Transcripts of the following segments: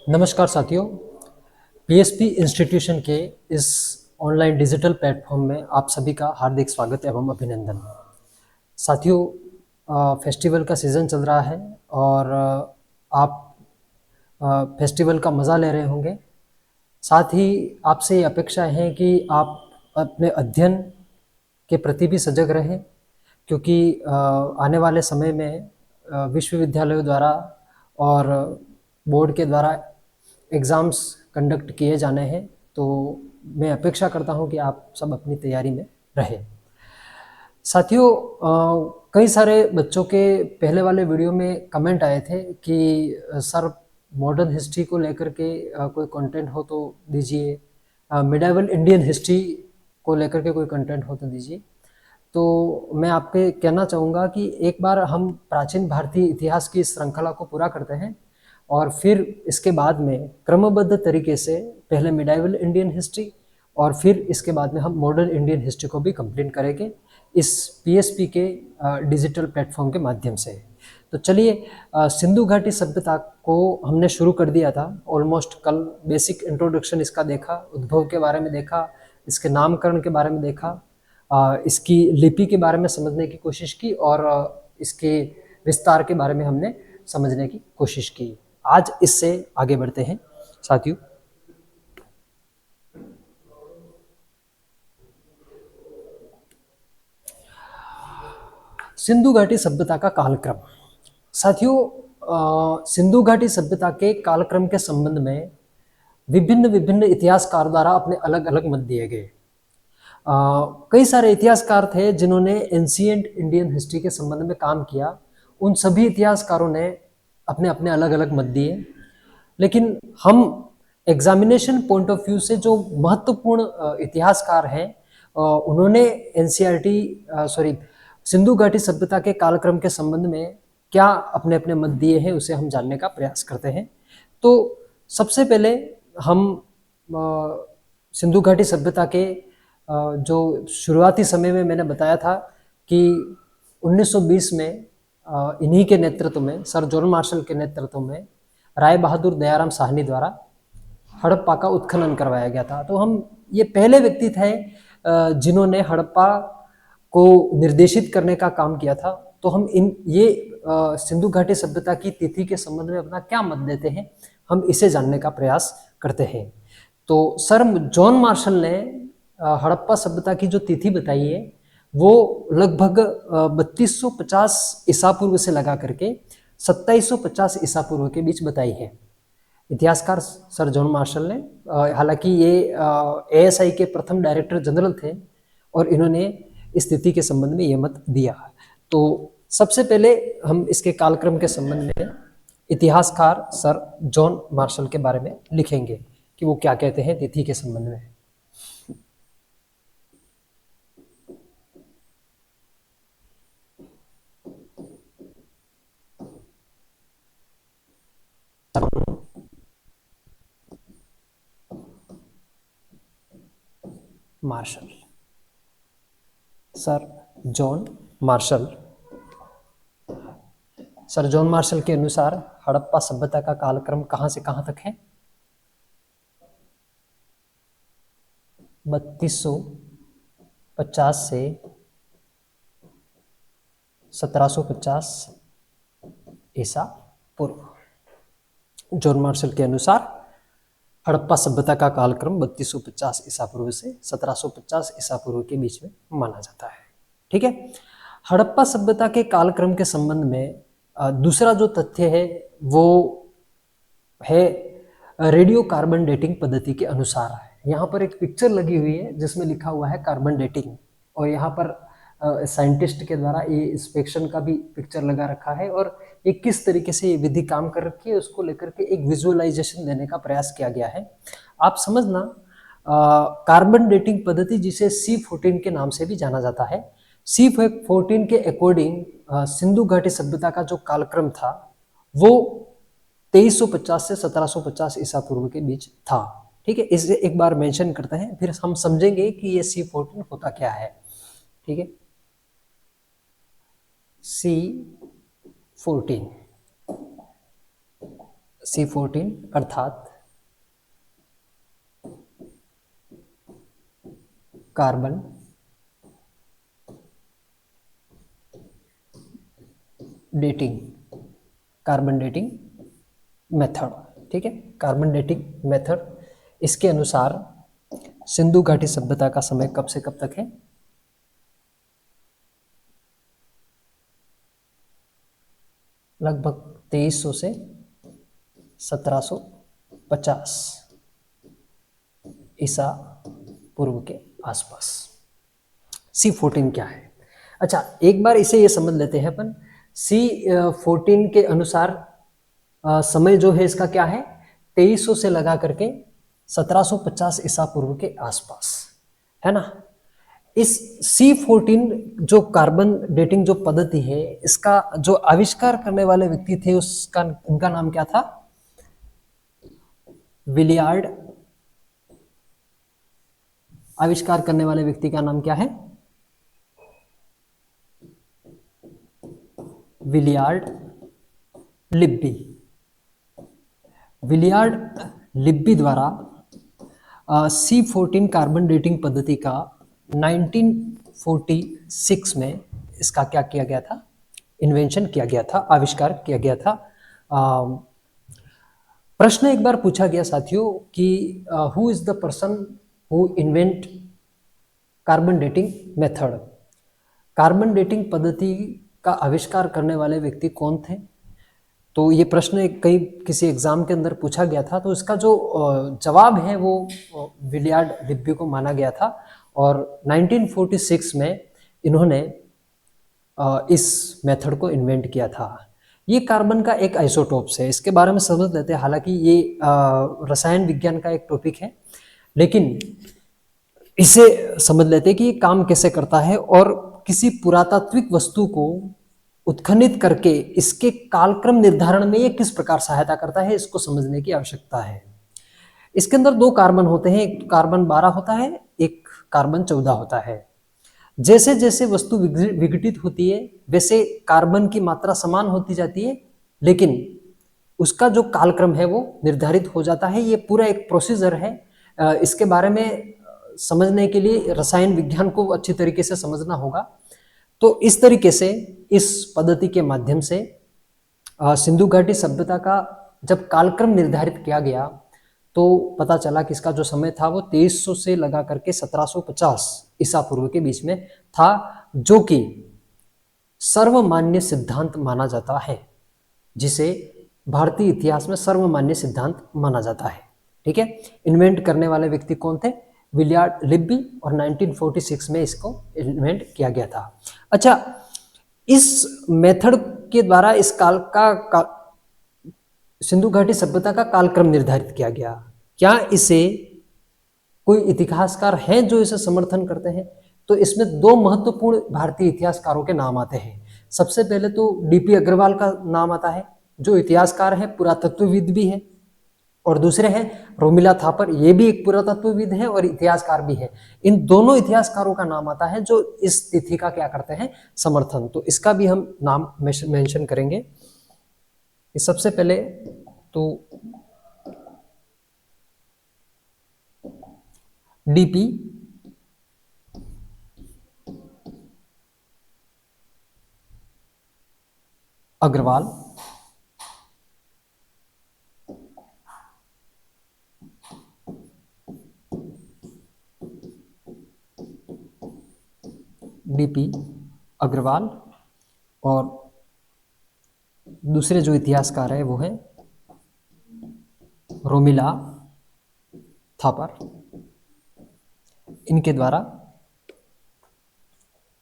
नमस्कार साथियों। PSP institution के इस ऑनलाइन डिजिटल प्लेटफॉर्म में आप सभी का हार्दिक स्वागत एवं अभिनंदन। साथियों, फेस्टिवल का सीज़न चल रहा है और आप फेस्टिवल का मज़ा ले रहे होंगे। साथ ही आपसे ये अपेक्षा है कि आप अपने अध्ययन के प्रति भी सजग रहें, क्योंकि आने वाले समय में विश्वविद्यालयों द्वारा और बोर्ड के द्वारा एग्ज़ाम्स कंडक्ट किए जाने हैं। तो मैं अपेक्षा करता हूं कि आप सब अपनी तैयारी में रहें। साथियों, कई सारे बच्चों के पहले वाले वीडियो में कमेंट आए थे कि सर, मॉडर्न हिस्ट्री को लेकर के कोई कंटेंट हो तो दीजिए, मिडाइवल इंडियन हिस्ट्री को लेकर के कोई कंटेंट हो तो दीजिए। तो मैं आपके कहना चाहूँगा कि एक बार हम प्राचीन भारतीय इतिहास की इस श्रृंखला को पूरा करते हैं और फिर इसके बाद में क्रमबद्ध तरीके से पहले मिडाइवल इंडियन हिस्ट्री और फिर इसके बाद में हम मॉडर्न इंडियन हिस्ट्री को भी कंप्लीट करेंगे इस पीएसपी के डिजिटल प्लेटफॉर्म के माध्यम से। तो चलिए, सिंधु घाटी सभ्यता को हमने शुरू कर दिया था। ऑलमोस्ट कल बेसिक इंट्रोडक्शन इसका देखा, उद्भव के बारे में देखा, इसके नामकरण के बारे में देखा, इसकी लिपि के बारे में समझने की कोशिश की और इसके विस्तार के बारे में हमने समझने की कोशिश की। आज इससे आगे बढ़ते हैं साथियों। सिंधु घाटी सभ्यता का कालक्रम। साथियों, सिंधु घाटी सभ्यता के कालक्रम के संबंध में विभिन्न विभिन्न इतिहासकार द्वारा अपने अलग अलग मत दिए गए। कई सारे इतिहासकार थे जिन्होंने एंशिएंट इंडियन हिस्ट्री के संबंध में काम किया। उन सभी इतिहासकारों ने अपने अपने अलग अलग मत दिए, लेकिन हम एग्जामिनेशन पॉइंट ऑफ व्यू से जो महत्वपूर्ण इतिहासकार हैं, उन्होंने एनसीईआरटी सॉरी सिंधु घाटी सभ्यता के कालक्रम के संबंध में क्या अपने अपने मत दिए हैं, उसे हम जानने का प्रयास करते हैं। तो सबसे पहले हम सिंधु घाटी सभ्यता के जो शुरुआती समय में मैंने बताया था कि 1920 में इन्हीं के नेतृत्व में, सर जॉन मार्शल के नेतृत्व में राय बहादुर दयाराम साहनी द्वारा हड़प्पा का उत्खनन करवाया गया था। तो हम ये पहले व्यक्ति थे जिन्होंने हड़प्पा को निर्देशित करने का काम किया था। तो हम सिंधु घाटी सभ्यता की तिथि के संबंध में अपना क्या मत देते हैं, हम इसे जानने का प्रयास करते हैं। तो सर जॉन मार्शल ने हड़प्पा सभ्यता की जो तिथि बताई है वो लगभग 3250 ईसा पूर्व से लगा करके 2750 ईसा पूर्व के बीच बताई है इतिहासकार सर जॉन मार्शल ने। हालांकि ये एएसआई के प्रथम डायरेक्टर जनरल थे और इन्होंने इस तिथि के संबंध में ये मत दिया। तो सबसे पहले हम इसके कालक्रम के संबंध में इतिहासकार सर जॉन मार्शल के बारे में लिखेंगे कि वो क्या कहते हैं तिथि के संबंध में। Marshall, sir John Marshall. Sir John Marshall के अनुसार हड़प्पा सभ्यता का कालक्रम कहां से कहां तक है? 3250 से 1750 ईसा पूर्व। जॉन मार्शल के अनुसार हड़प्पा सभ्यता का कालक्रम 3250 ईसा पूर्व से 1750 ईसा पूर्व के बीच में माना जाता है। ठीक है। हड़प्पा सभ्यता के कालक्रम के संबंध में दूसरा जो तथ्य है वो है रेडियो कार्बन डेटिंग पद्धति के अनुसार। यहाँ पर एक पिक्चर लगी हुई है जिसमें लिखा हुआ है कार्बन डेटिंग, और यहाँ पर साइंटिस्ट के द्वारा ये इंस्पेक्शन का भी पिक्चर लगा रखा है और ये किस तरीके से ये विधि काम कर रखी है उसको लेकर के एक विजुअलाइजेशन देने का प्रयास किया गया है। आप समझना, कार्बन डेटिंग पद्धति जिसे C14 के नाम से भी जाना जाता है, C14 के अकॉर्डिंग सिंधु घाटी सभ्यता का जो कालक्रम था वो 2350 से 1750 ईसा पूर्व के बीच था। ठीक है, इसे एक बार मेंशन करते हैं, फिर हम समझेंगे कि ये C14 होता क्या है। ठीक है, C14 C14 अर्थात कार्बन डेटिंग मेथड। ठीक है, कार्बन डेटिंग मेथड। इसके अनुसार सिंधु घाटी सभ्यता का समय कब से कब तक है? लगभग 2300 से 1750 ईसा पूर्व के आसपास। C14 क्या है? अच्छा, एक बार इसे ये समझ लेते हैं अपन। C14 के अनुसार समय जो है इसका क्या है? 2300 से लगा करके 1750 ईसा पूर्व के आसपास, है ना। इस C14 जो कार्बन डेटिंग जो पद्धति है, इसका जो आविष्कार करने वाले व्यक्ति थे उसका उनका नाम क्या था? विलियार्ड। आविष्कार करने वाले व्यक्ति का नाम क्या है? विलियार्ड लिब्बी। विलियार्ड लिब्बी द्वारा C14 कार्बन डेटिंग पद्धति का 1946 में इसका क्या किया गया था? इन्वेंशन किया गया था, आविष्कार किया गया था। प्रश्न एक बार पूछा गया साथियों कि who is the person who invent carbon dating method? Carbon dating पद्धति का आविष्कार करने वाले व्यक्ति कौन थे? तो ये प्रश्न कई किसी एग्जाम के अंदर पूछा गया था, तो इसका जो जवाब है वो विलियार्ड लिब्बी को माना गया था। और 1946 में इन्होंने इस मेथड को इन्वेंट किया था। ये कार्बन का एक आइसोटोप्स है, इसके बारे में समझ लेते हैं। हालांकि ये रसायन विज्ञान का एक टॉपिक है, लेकिन इसे समझ लेते हैं कि ये काम कैसे करता है और किसी पुरातात्विक वस्तु को उत्खनित करके इसके कालक्रम निर्धारण में ये किस प्रकार सहायता करता है, इसको समझने की आवश्यकता है। इसके अंदर दो कार्बन होते हैं, एक कार्बन 12 होता है, एक कार्बन 14 होता है। जैसे जैसे वस्तु विघटित होती है वैसे कार्बन की मात्रा समान होती जाती है, लेकिन उसका जो कालक्रम है वो निर्धारित हो जाता है। ये पूरा एक प्रोसीजर है। इसके बारे में समझने के लिए रसायन विज्ञान को अच्छी तरीके से समझना होगा। तो इस तरीके से इस पद्धति के माध्यम से सिंधु घाटी सभ्यता का जब कालक्रम निर्धारित किया गया तो पता चला कि इसका जो समय था वो 2300 से लगा करके 1750 ईसा पूर्व के बीच में था, जो कि सर्वमान्य सिद्धांत माना जाता है, जिसे भारतीय इतिहास में सर्वमान्य सिद्धांत माना जाता है। ठीक है, इन्वेंट करने वाले व्यक्ति कौन थे? विलियार्ड लिब्बी, और 1946 में इसको इन्वेंट किया गया था। अच्छा, इस मेथड के द्वारा इस काल का सिंधु घाटी सभ्यता का कालक्रम निर्धारित किया गया। क्या इसे कोई इतिहासकार हैं जो इसे समर्थन करते हैं? तो इसमें दो महत्वपूर्ण भारतीय इतिहासकारों के नाम आते हैं। सबसे पहले तो डीपी अग्रवाल का नाम आता है, जो इतिहासकार है, पुरातत्वविद भी है, और दूसरे हैं रोमिला थापर, ये भी एक पुरातत्वविद है और इतिहासकार भी है। इन दोनों इतिहासकारों का नाम आता है जो इस तिथि का क्या करते हैं? समर्थन। तो इसका भी हम नाम मेंशन करेंगे। सबसे पहले तो डीपी अग्रवाल, डीपी अग्रवाल, और दूसरे जो इतिहासकार है वो है रोमिला थापर। इनके द्वारा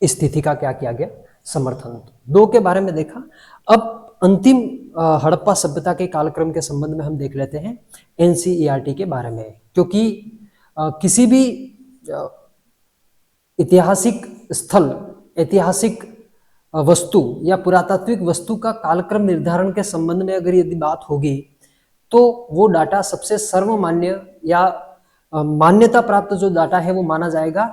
इस तिथि का क्या किया गया? समर्थन। दो के बारे में देखा। अब अंतिम हड़प्पा सभ्यता के कालक्रम के संबंध में हम देख लेते हैं एनसीईआरटी के बारे में, क्योंकि किसी भी ऐतिहासिक स्थल, ऐतिहासिक वस्तु या पुरातात्विक वस्तु का कालक्रम निर्धारण के संबंध में अगर यदि बात होगी तो वो डाटा सबसे सर्वमान्य या मान्यता प्राप्त जो डाटा है वो माना जाएगा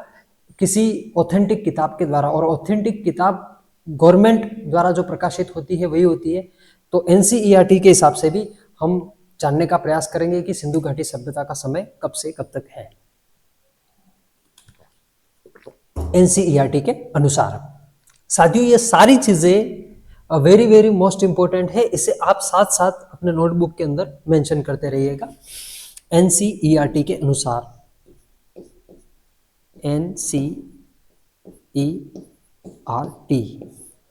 किसी ऑथेंटिक किताब के द्वारा, और ऑथेंटिक किताब गवर्नमेंट द्वारा जो प्रकाशित होती है वही होती है। तो एनसीईआरटी के हिसाब से भी हम जानने का प्रयास करेंगे कि सिंधु घाटी सभ्यता का समय कब से कब तक है। एनसीईआरटी के अनुसार साथियों ये सारी चीजें वेरी वेरी मोस्ट इंपॉर्टेंट है, इसे आप साथ साथ अपने नोटबुक के अंदर मेंशन करते रहिएगा। एनसीईआरटी के अनुसार, एनसीईआरटी,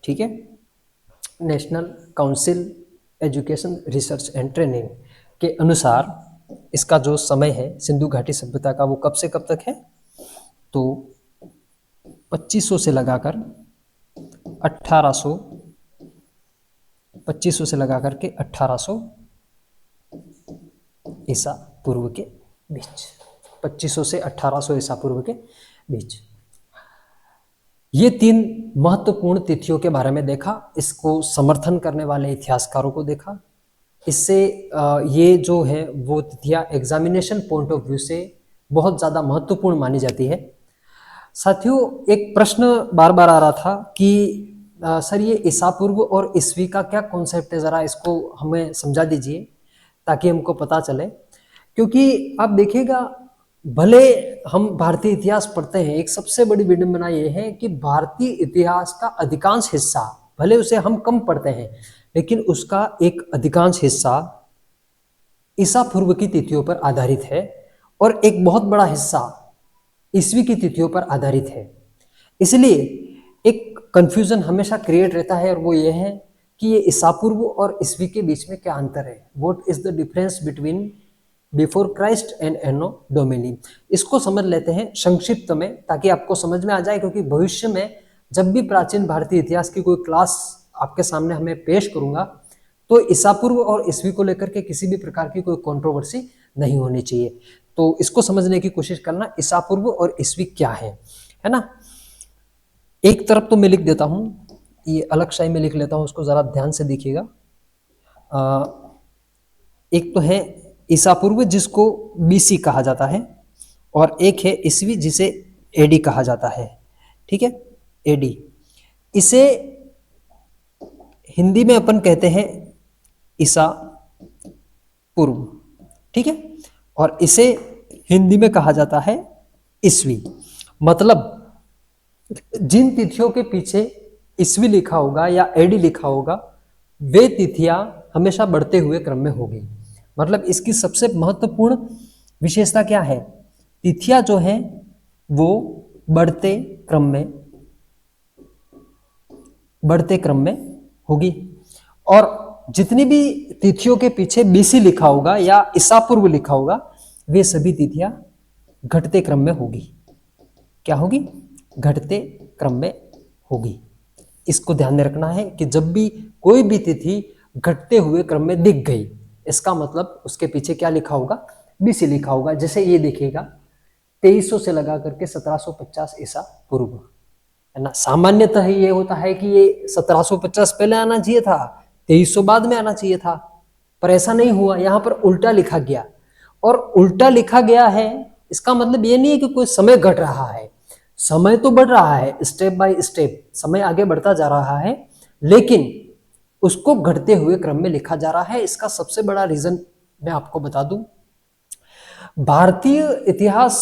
ठीक है, national council education research and training के अनुसार इसका जो समय है सिंधु घाटी सभ्यता का वो कब से कब तक है, तो 2500 से लगाकर 1800, 2500 से लगाकर के 1800 ईसा पूर्व के बीच, 2500 से 1800 ईसा पूर्व के बीच। ये 3 महत्वपूर्ण तिथियों के बारे में देखा, इसको समर्थन करने वाले इतिहासकारों को देखा। इससे ये जो है वो तिथियां एग्जामिनेशन पॉइंट ऑफ व्यू से बहुत ज़्यादा महत्वपूर्ण मानी जाती है। साथियों एक प्रश्न बार बार आ रहा था कि सर ये ईसा पूर्व और ईस्वी का क्या कॉन्सेप्ट है, ज़रा इसको हमें समझा दीजिए ताकि हमको पता चले। क्योंकि आप देखिएगा भले हम भारतीय इतिहास पढ़ते हैं, एक सबसे बड़ी विडंबना ये है कि भारतीय इतिहास का अधिकांश हिस्सा, भले उसे हम कम पढ़ते हैं लेकिन उसका एक अधिकांश हिस्सा ईसा पूर्व की तिथियों पर आधारित है और एक बहुत बड़ा हिस्सा ईस्वी की तिथियों पर आधारित है। इसलिए एक कंफ्यूजन हमेशा क्रिएट रहता है और वो ये है कि ये ईसा पूर्व और ईस्वी के बीच में क्या अंतर है, what is the difference between before Christ and anno domini. इसको समझ लेते हैं संक्षिप्त में ताकि आपको समझ में आ जाए, क्योंकि भविष्य में जब भी प्राचीन भारतीय इतिहास की कोई क्लास आपके सामने हमें पेश करूंगा तो ईसा पूर्व और ईस्वी को लेकर के किसी भी प्रकार की कोई कंट्रोवर्सी नहीं होनी चाहिए। तो इसको समझने की कोशिश करना, ईसा पूर्व और ईस्वी क्या है ना। एक तरफ तो मैं लिख देता हूं, ये अलग शाही में लिख लेता हूं, उसको जरा ध्यान से देखिएगा। एक तो है ईसा पूर्व जिसको बीसी कहा जाता है और एक है ईस्वी जिसे एडी कहा जाता है, ठीक है, एडी। इसे हिंदी में अपन कहते हैं ईसा पूर्व, ठीक है, और इसे हिंदी में कहा जाता है ईस्वी। मतलब जिन तिथियों के पीछे ईस्वी लिखा होगा या एडी लिखा होगा वे तिथियां हमेशा बढ़ते हुए क्रम में होगी। मतलब इसकी सबसे महत्वपूर्ण विशेषता क्या है, तिथियां जो हैं वो बढ़ते क्रम में होगी और जितनी भी तिथियों के पीछे बीसी लिखा होगा या ईसा पूर्व लिखा होगा वे सभी तिथियां घटते क्रम में होगी। क्या होगी, घटते क्रम में होगी। इसको ध्यान में रखना है कि जब भी कोई भी तिथि घटते हुए क्रम में दिख गई इसका मतलब उसके पीछे क्या लिखा होगा, बीसी लिखा होगा। जैसे ये देखिएगा 2300 से लगा करके 1750 ईसा पूर्व, है ना। सामान्यतः ये होता है कि ये 1750 पहले आना चाहिए था, 2300 बाद में आना चाहिए था, पर ऐसा नहीं हुआ, यहाँ पर उल्टा लिखा गया। और उल्टा लिखा गया है इसका मतलब ये नहीं है कि कोई समय घट रहा है, समय तो बढ़ रहा है, स्टेप बाय स्टेप समय आगे बढ़ता जा रहा है, लेकिन उसको घटते हुए क्रम में लिखा जा रहा है। इसका सबसे बड़ा रीजन मैं आपको बता दूं, भारतीय इतिहास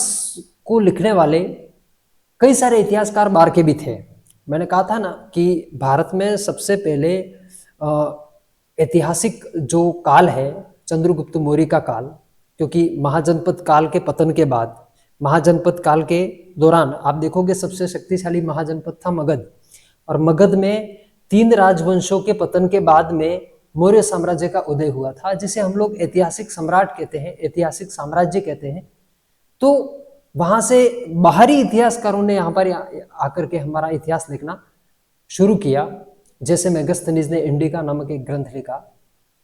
को लिखने वाले कई सारे इतिहासकार बाहर के भी थे। मैंने कहा था ना कि भारत में सबसे पहले ऐतिहासिक जो काल है चंद्रगुप्त मौर्य का काल, क्योंकि महाजनपद काल के पतन के बाद, महाजनपद काल के दौरान आप देखोगे सबसे शक्तिशाली महाजनपद था मगध, और मगध में 3 राजवंशों के पतन के बाद में मौर्य साम्राज्य का उदय हुआ था, जिसे हम लोग ऐतिहासिक सम्राट कहते हैं, ऐतिहासिक साम्राज्य कहते हैं। तो वहां से बाहरी इतिहासकारों ने यहाँ पर आकर के हमारा इतिहास लिखना शुरू किया। जैसे मेगस्थनीज ने इंडिका नामक एक ग्रंथ लिखा,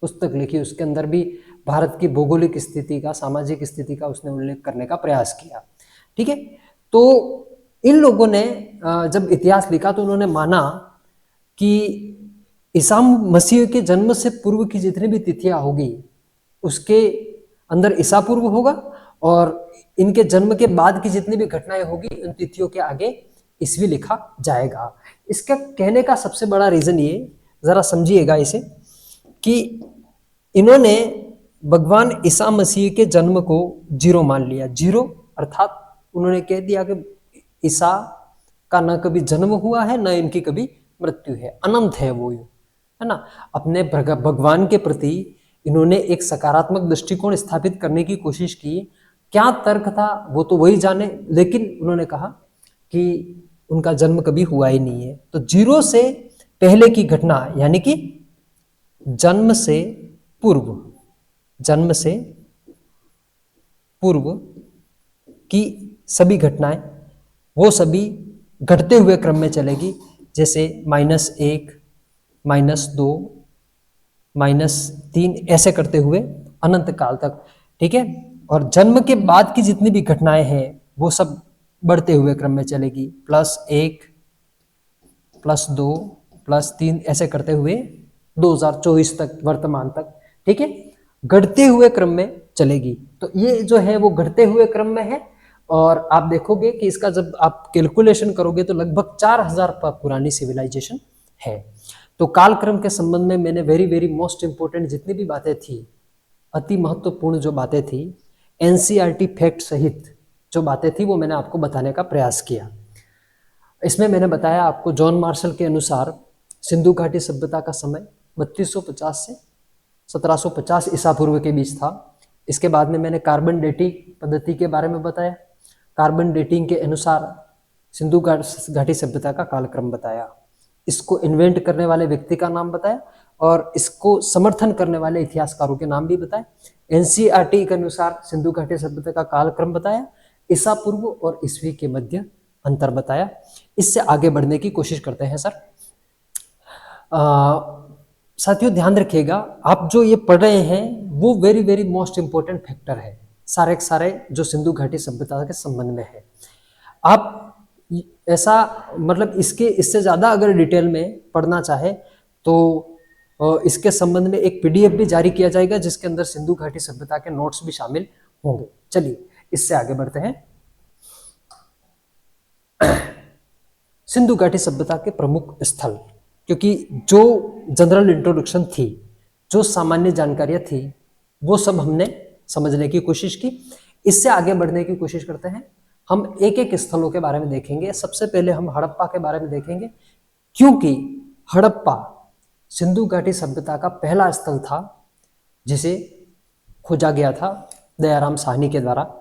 पुस्तक लिखी, उसके अंदर भी भारत की भौगोलिक स्थिति का, सामाजिक स्थिति का उसने उल्लेख करने का प्रयास किया, ठीक है। तो इन लोगों ने जब इतिहास लिखा तो उन्होंने माना कि ईसा मसीह के जन्म से पूर्व की जितनी भी तिथियां होगी उसके अंदर ईसा पूर्व होगा, और इनके जन्म के बाद की जितनी भी घटनाएं होगी उन तिथियों के आगे ईस्वी लिखा जाएगा। इसका कहने का सबसे बड़ा रीजन ये, जरा समझिएगा इसे, कि इन्होंने भगवान ईसा मसीह के जन्म को जीरो मान लिया। जीरो अर्थात उन्होंने कह दिया कि ईसा का न कभी जन्म हुआ है, न इनकी कभी मृत्यु है, अनंत है वो, है ना। अपने भगवान के प्रति इन्होंने एक सकारात्मक दृष्टिकोण स्थापित करने की कोशिश की। क्या तर्क था वो तो वही जाने, लेकिन उन्होंने कहा कि उनका जन्म कभी हुआ ही नहीं है। तो जीरो से पहले की घटना, यानी कि जन्म से पूर्व, जन्म से पूर्व की सभी घटनाएं वो सभी घटते हुए क्रम में चलेगी, जैसे -1, -2, -3 ऐसे करते हुए अनंत काल तक, ठीक है। और जन्म के बाद की जितनी भी घटनाएं हैं वो सब बढ़ते हुए क्रम में चलेगी, +1, +2, +3 ऐसे करते हुए 2024 तक, वर्तमान तक, ठीक है, घटते हुए क्रम में चलेगी। तो ये जो है वो घटते हुए क्रम में है। और आप देखोगे कि इसका जब आप कैलकुलेशन करोगे तो लगभग 4000 पुरानी सिविलाइजेशन है। तो कालक्रम के संबंध में मैंने वेरी वेरी मोस्ट इंपोर्टेंट जितनी भी बातें थी, अति महत्वपूर्ण जो बातें थी, एनसीईआरटी फैक्ट सहित जो बातें थी वो मैंने आपको बताने का प्रयास किया। इसमें मैंने बताया आपको जॉन मार्शल के अनुसार सिंधु घाटी सभ्यता का समय 3250 से 1750 ईसा पूर्व के बीच था। इसके बाद में मैंने कार्बन डेटिंग पद्धति के बारे में बताया। कार्बन डेटिंग के अनुसार सिंधु घाटी सभ्यता का कालक्रम बताया। इसको इन्वेंट करने वाले व्यक्ति का नाम बताया और इसको समर्थन करने वाले इतिहासकारों के नाम भी बताए। एनसीईआरटी के अनुसार सिंधु घाटी सभ्यता का कालक्रम बताया, ईसा पूर्व और ईस्वी के मध्य अंतर बताया। इससे आगे बढ़ने की कोशिश करते हैं सर। साथियों ध्यान रखिएगा, आप जो ये पढ़ रहे हैं वो very very most important factor है, सारे के सारे जो सिंधु घाटी सभ्यता के संबंध में है। आप ऐसा मतलब इससे ज़्यादा अगर डिटेल में पढ़ना चाहे तो इसके संबंध में एक पीडीएफ भी जारी किया जाएगा जिसके अंदर सिंधु घाटी सभ्यता के नोट्स भी शामिल होंगे। चलिए इससे आगे बढ़ते हैं। सिंधु घाटी सभ्यता के प्रमुख स्थल, क्योंकि जो जनरल इंट्रोडक्शन थी, जो सामान्य जानकारियां थी, वो सब हमने समझने की कोशिश की। इससे आगे बढ़ने की कोशिश करते हैं। हम एक एक स्थलों के बारे में देखेंगे। सबसे पहले हम हड़प्पा के बारे में देखेंगे, क्योंकि हड़प्पा सिंधु घाटी सभ्यता का पहला स्थल था जिसे खोजा गया था दयाराम साहनी के द्वारा,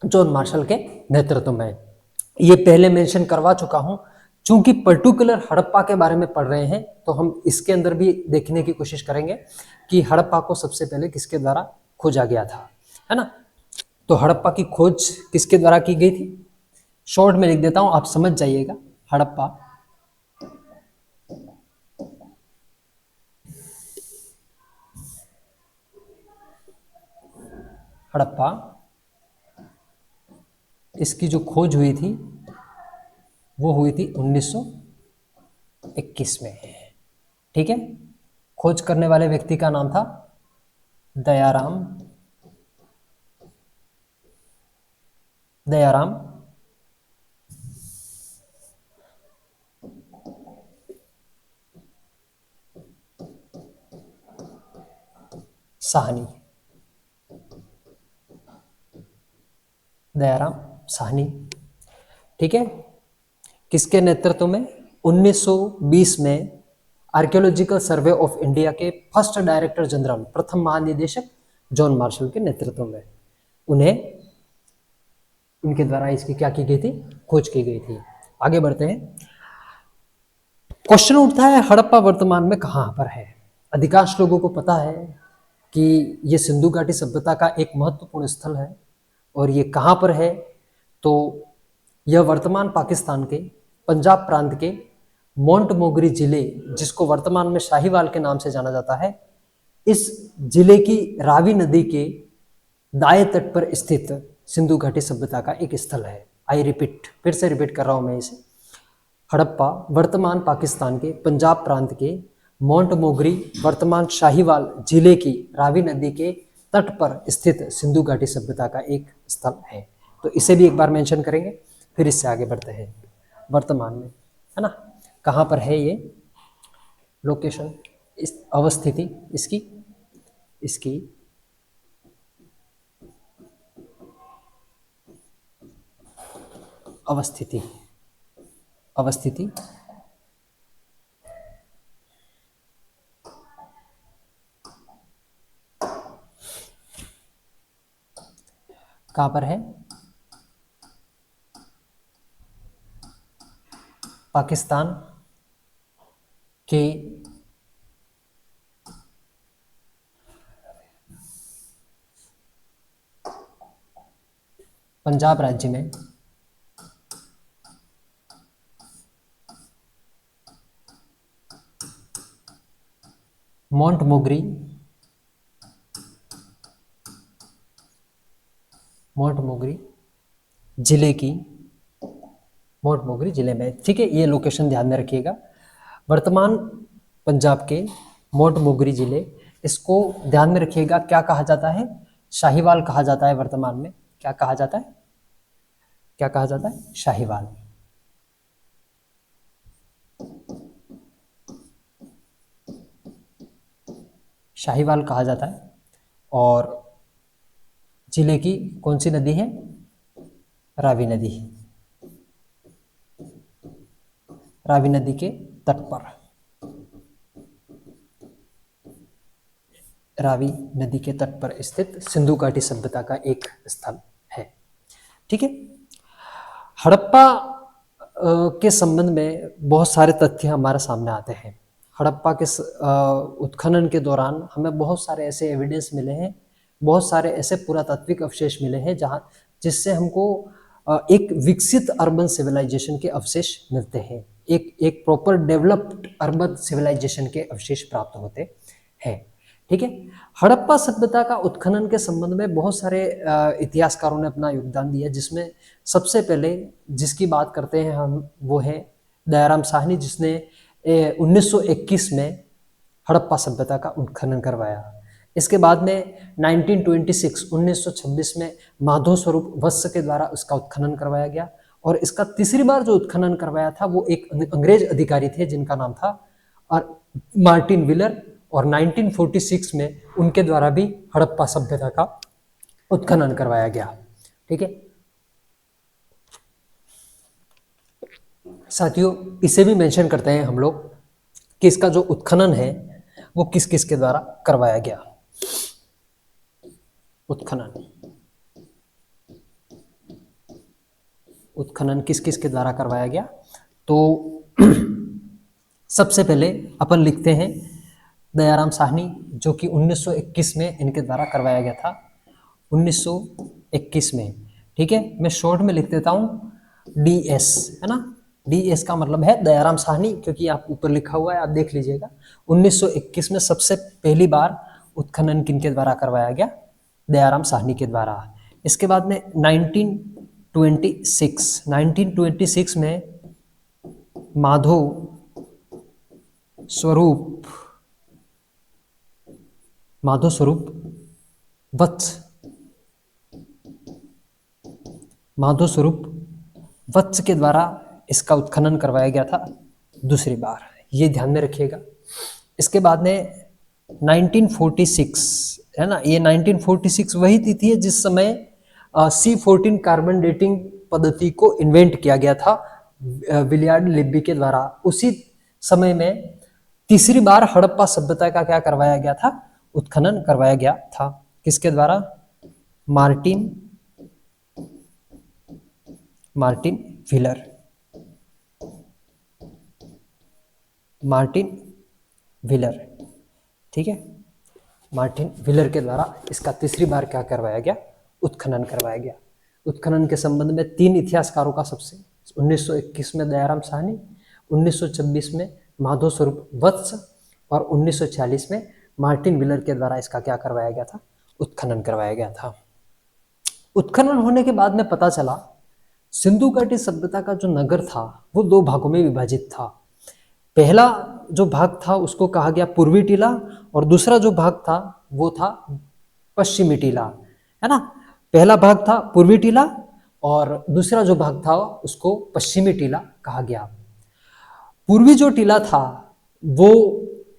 जॉन मार्शल के नेतृत्व में। ये पहले मेंशन करवा चुका हूं। चूंकि पर्टिकुलर हड़प्पा के बारे में पढ़ रहे हैं तो हम इसके अंदर भी देखने की कोशिश करेंगे कि हड़प्पा को सबसे पहले किसके द्वारा खोजा गया था, है ना। तो हड़प्पा की खोज किसके द्वारा की गई थी, शॉर्ट में लिख देता हूं, आप समझ जाइएगा। हड़प्पा हड़प्पा इसकी जो खोज हुई थी वो हुई थी 1921 में, ठीक है। खोज करने वाले व्यक्ति का नाम था दयाराम साहनी। दयाराम साहनी, ठीक है। किसके नेतृत्व में, 1920 में आर्कियोलॉजिकल सर्वे ऑफ इंडिया के फर्स्ट डायरेक्टर जनरल, प्रथम महानिदेशक जॉन मार्शल के नेतृत्व में उनके द्वारा इसकी क्या की गई थी, खोज की गई थी। आगे बढ़ते हैं। क्वेश्चन उठता है हड़प्पा वर्तमान में कहां पर है। अधिकांश लोगों को पता है कि यह सिंधु घाटी सभ्यता का एक महत्वपूर्ण स्थल है और ये कहां पर है, तो यह वर्तमान पाकिस्तान के पंजाब प्रांत के मोंटमोगरी जिले, जिसको वर्तमान में शाहीवाल के नाम से जाना जाता है, इस जिले की रावी नदी के दाएं तट पर स्थित सिंधु घाटी सभ्यता का एक स्थल है। फिर से रिपीट कर रहा हूं मैं इसे। हड़प्पा वर्तमान पाकिस्तान के पंजाब प्रांत के मोंटमोगरी, वर्तमान शाहीवाल जिले की रावी नदी के तट पर स्थित सिंधु घाटी सभ्यता का एक स्थल है। तो इसे भी एक बार मेंशन करेंगे, फिर इससे आगे बढ़ते हैं। वर्तमान में, है ना, कहाँ पर है ये लोकेशन, इस अवस्थिति इसकी इसकी अवस्थिति अवस्थिति कहां पर है? पाकिस्तान के पंजाब राज्य में मोंटमोगरी जिले की मोंटमोगरी जिले में, ठीक है, ये लोकेशन ध्यान में रखिएगा। वर्तमान पंजाब के मोंटमोगरी जिले, इसको ध्यान में रखिएगा। क्या कहा जाता है? शाहीवाल कहा जाता है वर्तमान में। क्या कहा जाता है? क्या कहा जाता है? शाहीवाल। शाहीवाल कहा जाता है। और जिले की कौन सी नदी है? रावी नदी। रावी नदी के तट पर, रावी नदी के तट पर स्थित सिंधु घाटी सभ्यता का एक स्थल है। ठीक है। हड़प्पा के संबंध में बहुत सारे तथ्य हमारे सामने आते हैं। हड़प्पा के उत्खनन के दौरान हमें बहुत सारे ऐसे एविडेंस मिले हैं, बहुत सारे ऐसे पुरातात्विक अवशेष मिले हैं जहाँ जिससे हमको एक विकसित अर्बन सिविलाइजेशन के अवशेष मिलते हैं, एक प्रॉपर डेवलप्ड अर्बन सिविलाइजेशन के अवशेष प्राप्त होते हैं। ठीक है। हड़प्पा सभ्यता का उत्खनन के संबंध में बहुत सारे इतिहासकारों ने अपना योगदान दिया, जिसमें सबसे पहले जिसकी बात करते हैं हम वो है दयाराम साहनी, जिसने 1921 में हड़प्पा सभ्यता का उत्खनन करवाया। इसके बाद में 1926 में माधव स्वरूप वत्स के द्वारा उसका उत्खनन करवाया गया। और इसका तीसरी बार जो उत्खनन करवाया था वो एक अंग्रेज अधिकारी थे जिनका नाम था मार्टिन व्हीलर, और 1946 में उनके द्वारा भी हड़प्पा सभ्यता का उत्खनन करवाया गया। ठीक है साथियों, इसे भी मेंशन करते हैं हम लोग कि इसका जो उत्खनन है वो किस किस के द्वारा करवाया गया। उत्खनन किस किस के द्वारा करवाया गया? तो सबसे पहले अपन लिखते हैं दयाराम साहनी, जो कि 1921 में इनके द्वारा करवाया गया था, 1921 में। ठीक है, मैं शॉर्ट में लिख देता हूँ DS, है ना। DS का मतलब है दयाराम साहनी, क्योंकि आप ऊपर लिखा हुआ है, आप देख लीजिएगा। 1921 में सबसे पहली बार उत्खनन किनके द्वारा करवाया गया? दयाराम साहनी के द्वारा। इसके बाद में 1926 में माधव स्वरूप वत्स के द्वारा इसका उत्खनन करवाया गया था दूसरी बार, ये ध्यान में रखिएगा। इसके बाद में 1946, है ना, ये 1946 वही तिथि है जिस समय C14 कार्बन डेटिंग पद्धति को इन्वेंट किया गया था विलियर्ड लिब्बी के द्वारा। उसी समय में तीसरी बार हड़प्पा सभ्यता का क्या करवाया गया था? उत्खनन करवाया गया था। किसके द्वारा? Martin wheeler. ठीक है, मार्टिन व्हीलर के द्वारा इसका तीसरी बार क्या करवाया गया? उत्खनन करवाया गया। उत्खनन के संबंध में 3 इतिहासकारों का सबसे 1921 में दयाराम साहनी, 1926 में माधव स्वरूप वत्स और 1946 में मार्टिन व्हीलर के द्वारा इसका क्या करवाया गया था? उत्खनन करवाया गया था। उत्खनन होने के बाद में पता चला सिंधु घाटी सभ्यता का जो नगर था वो 2 भागों में विभाजित था। पहला जो भाग था उसको कहा गया पूर्वी टीला, और दूसरा जो भाग था वो था पश्चिमी टीला, है ना। पहला भाग था पूर्वी टीला और दूसरा जो भाग था उसको पश्चिमी टीला कहा गया। पूर्वी जो टीला था वो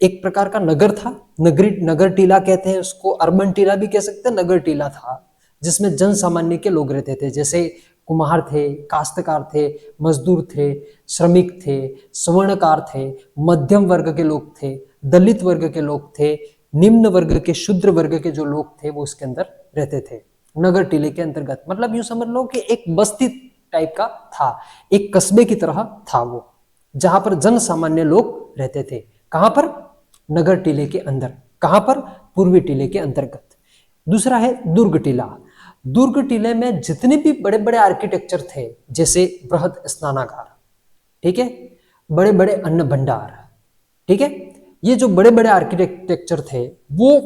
एक प्रकार का नगर था, नगर टीला कहते हैं उसको, अर्बन टीला भी कह सकते हैं, नगर टीला था जिसमें जन सामान्य के लोग रहते थे, जैसे कुम्हार थे, काश्तकार थे, मजदूर थे, श्रमिक थे, स्वर्णकार थे, मध्यम वर्ग के लोग थे, दलित वर्ग के लोग थे, निम्न वर्ग के, शूद्र वर्ग के जो लोग थे वो उसके अंदर रहते थे नगर टीले के अंतर्गत। मतलब यूं समझ लो कि एक बस्ती टाइप का था, एक कस्बे की तरह था वो, जहां पर जन सामान्य लोग रहते थे। कहां पर? नगर टीले के अंदर। कहां पर? पूर्वी टीले के अंतर्गत। दूसरा है दुर्ग टीला। दुर्ग टीले में जितने भी बड़े बड़े आर्किटेक्चर थे, जैसे बृहद स्नानागार, ठीक है, बड़े बड़े अन्न भंडार, ठीक है, ये जो बड़े बड़े आर्किटेक्चर थे वो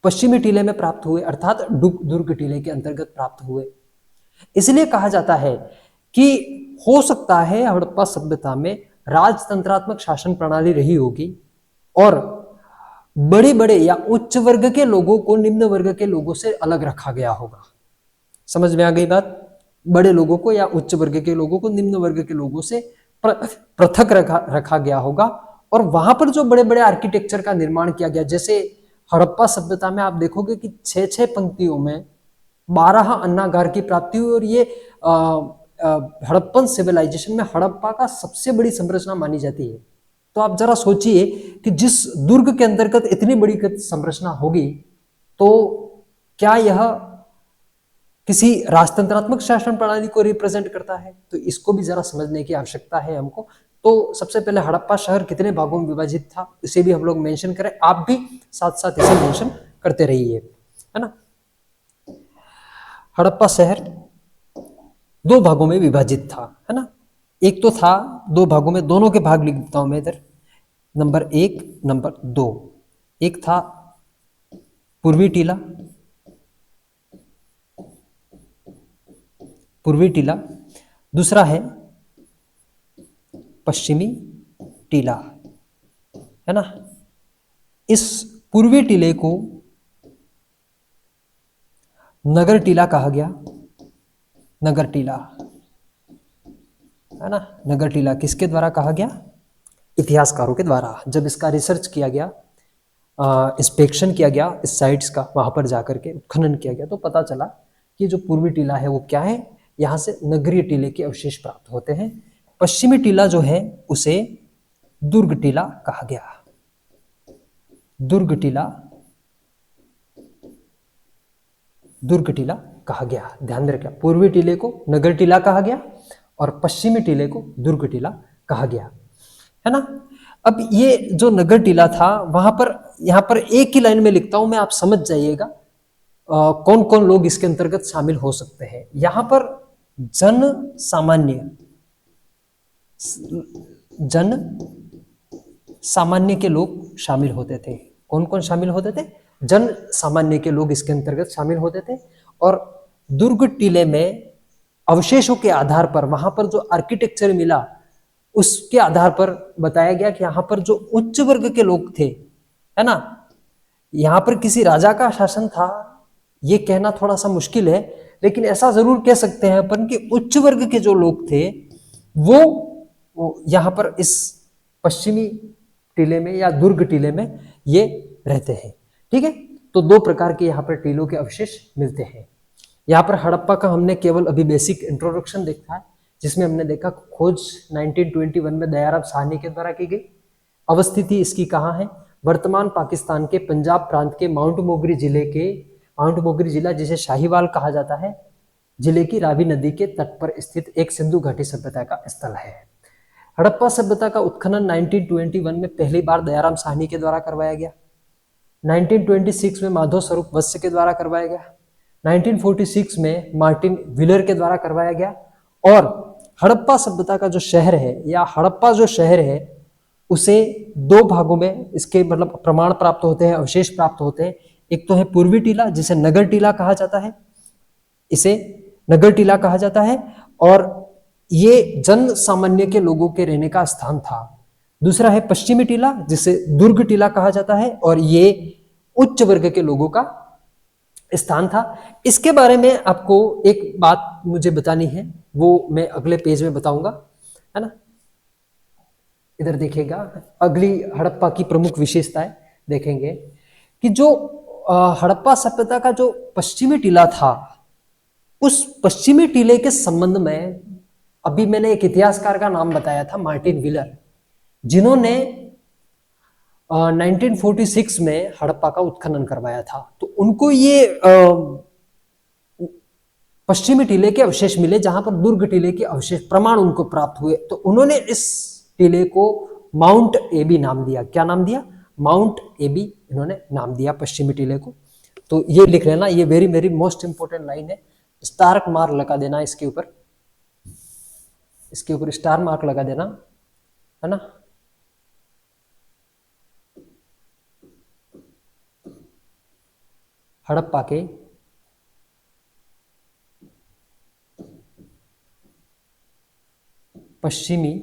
पश्चिमी टीले में प्राप्त हुए, अर्थात दुर्ग टीले के अंतर्गत प्राप्त हुए। इसलिए कहा जाता है कि हो सकता है हड़प्पा सभ्यता में राजतंत्रात्मक शासन प्रणाली रही होगी और बड़े बड़े या उच्च वर्ग के लोगों को निम्न वर्ग के लोगों से अलग रखा गया होगा। समझ में आ गई बात? बड़े लोगों को या उच्च वर्ग के लोगों को निम्न वर्ग के लोगों से पृथक रखा गया होगा। और वहां पर जो बड़े बड़े आर्किटेक्चर का निर्माण किया गया, जैसे हड़प्पा सभ्यता में आप देखोगे कि 6-6 पंक्तियों में 12 अन्नागार की प्राप्ति हुई। और ये हड़प्पन सिविलाइजेशन में हड़प्पा का सबसे बड़ी संरचना मानी जाती है। तो आप जरा सोचिए कि जिस दुर्ग के अंतर्गत इतनी बड़ी संरचना होगी, तो क्या यह किसी राजतंत्रात्मक शासन प्रणाली को रिप्रेजेंट करता है? तो इसको भी जरा समझने की आवश्यकता है हमको। तो सबसे पहले हड़प्पा शहर कितने भागों में विभाजित था, इसे भी हम लोग मेंशन करें। आप भी साथ साथ इसे मेंशन करते रहिए, है ना। हड़प्पा शहर 2 भागों में विभाजित था, है ना। एक तो था 2 भागों में, दोनों के भाग लिख देता हूं मैं इधर, नंबर 1, नंबर 2। एक था पूर्वी टीला, पूर्वी टीला, दूसरा है पश्चिमी टीला, है ना। इस पूर्वी टीले को नगर टीला कहा गया, नगर टीला, है ना। नगर टीला किसके द्वारा कहा गया? इतिहासकारों के द्वारा। जब इसका रिसर्च किया गया, इंस्पेक्शन किया गया इस साइट्स का, वहां पर जाकर के खनन किया गया, तो पता चला कि जो पूर्वी टीला है वो क्या है, यहाँ से नगरीय टीले के अवशेष प्राप्त होते हैं। पश्चिमी टीला जो है उसे दुर्ग टीला कहा गया, दुर्ग टीला, दुर्ग टीला कहा गया। ध्यान रखिए, पूर्वी टीले को नगर टीला कहा गया और पश्चिमी टीले को दुर्ग टीला कहा गया, है ना। अब ये जो नगर टीला था, वहां पर, यहां पर एक ही लाइन में लिखता हूं मैं, आप समझ जाइएगा कौन कौन लोग इसके अंतर्गत शामिल हो सकते हैं। यहां पर जन सामान्य, जन सामान्य के लोग शामिल होते थे। कौन कौन शामिल होते थे? जन सामान्य के लोग इसके अंतर्गत शामिल होते थे। और दुर्ग टीले में अवशेषों के आधार पर, वहां पर जो आर्किटेक्चर मिला उसके आधार पर बताया गया कि यहाँ पर जो उच्च वर्ग के लोग थे, है ना, यहाँ पर किसी राजा का शासन था ये कहना थोड़ा सा मुश्किल है, लेकिन ऐसा जरूर कह सकते हैं अपन कि उच्च वर्ग के जो लोग थे वो यहाँ पर इस पश्चिमी टीले में या दुर्ग टीले में ये रहते हैं, ठीक है। तो 2 प्रकार के यहाँ पर टीलों के अवशेष मिलते हैं। यहाँ पर हड़प्पा का हमने केवल अभी बेसिक इंट्रोडक्शन देखा है, जिसमें हमने देखा खोज 1921 में दयाराम साहनी के द्वारा की गई। अवस्थिति इसकी कहाँ है? वर्तमान पाकिस्तान के पंजाब प्रांत के माउंट मोगरी जिले के, माउंट मोगरी जिला जिसे शाहीवाल कहा जाता है, जिले की रावी नदी के तट पर स्थित एक सिंधु घाटी सभ्यता का स्थल है। हड़प्पा सभ्यता का उत्खनन 1921 में पहली बार दयाराम साहनी के द्वारा करवाया गया। 1926 में माधव स्वरूप वत्स के द्वारा करवाया गया। 1946 में मार्टिन व्हीलर के द्वारा करवाया गया। और हड़प्पा सभ्यता का जो शहर है या हड़प्पा जो शहर है उसे 2 भागों में इसके मतलब प्रमाण प्राप्त होते हैं, अवशेष प्राप्त होते हैं। एक तो है पूर्वी टीला जिसे नगर टीला कहा जाता है, इसे नगर टीला कहा जाता है और ये जन सामान्य के लोगों के रहने का स्थान था। दूसरा है पश्चिमी टीला जिसे दुर्ग टीला कहा जाता है और ये उच्च वर्ग के लोगों का स्थान था। इसके बारे में आपको एक बात मुझे बतानी है, वो मैं अगले पेज में बताऊंगा, है ना। इधर देखिएगा, अगली हड़प्पा की प्रमुख विशेषताएं देखेंगे कि जो हड़प्पा सभ्यता का जो पश्चिमी टीला था, उस पश्चिमी टीले के संबंध में अभी मैंने एक इतिहासकार का नाम बताया था, मार्टिन व्हीलर, जिन्होंने 1946 में हड़प्पा का उत्खनन करवाया था। तो उनको ये पश्चिमी टीले के अवशेष मिले, जहां पर दुर्ग टीले के अवशेष प्रमाण उनको प्राप्त हुए। तो उन्होंने इस टीले को माउंट एबी नाम दिया। क्या नाम दिया? माउंट एबी इन्होंने नाम दिया पश्चिमी टीले को। तो ये लिख लेना, ये very very most important line है, स्टार मार्क लगा देना इसके ऊपर, इसके ऊपर स्टार मार्क लगा देना, है ना। हड़प्पा के पश्चिमी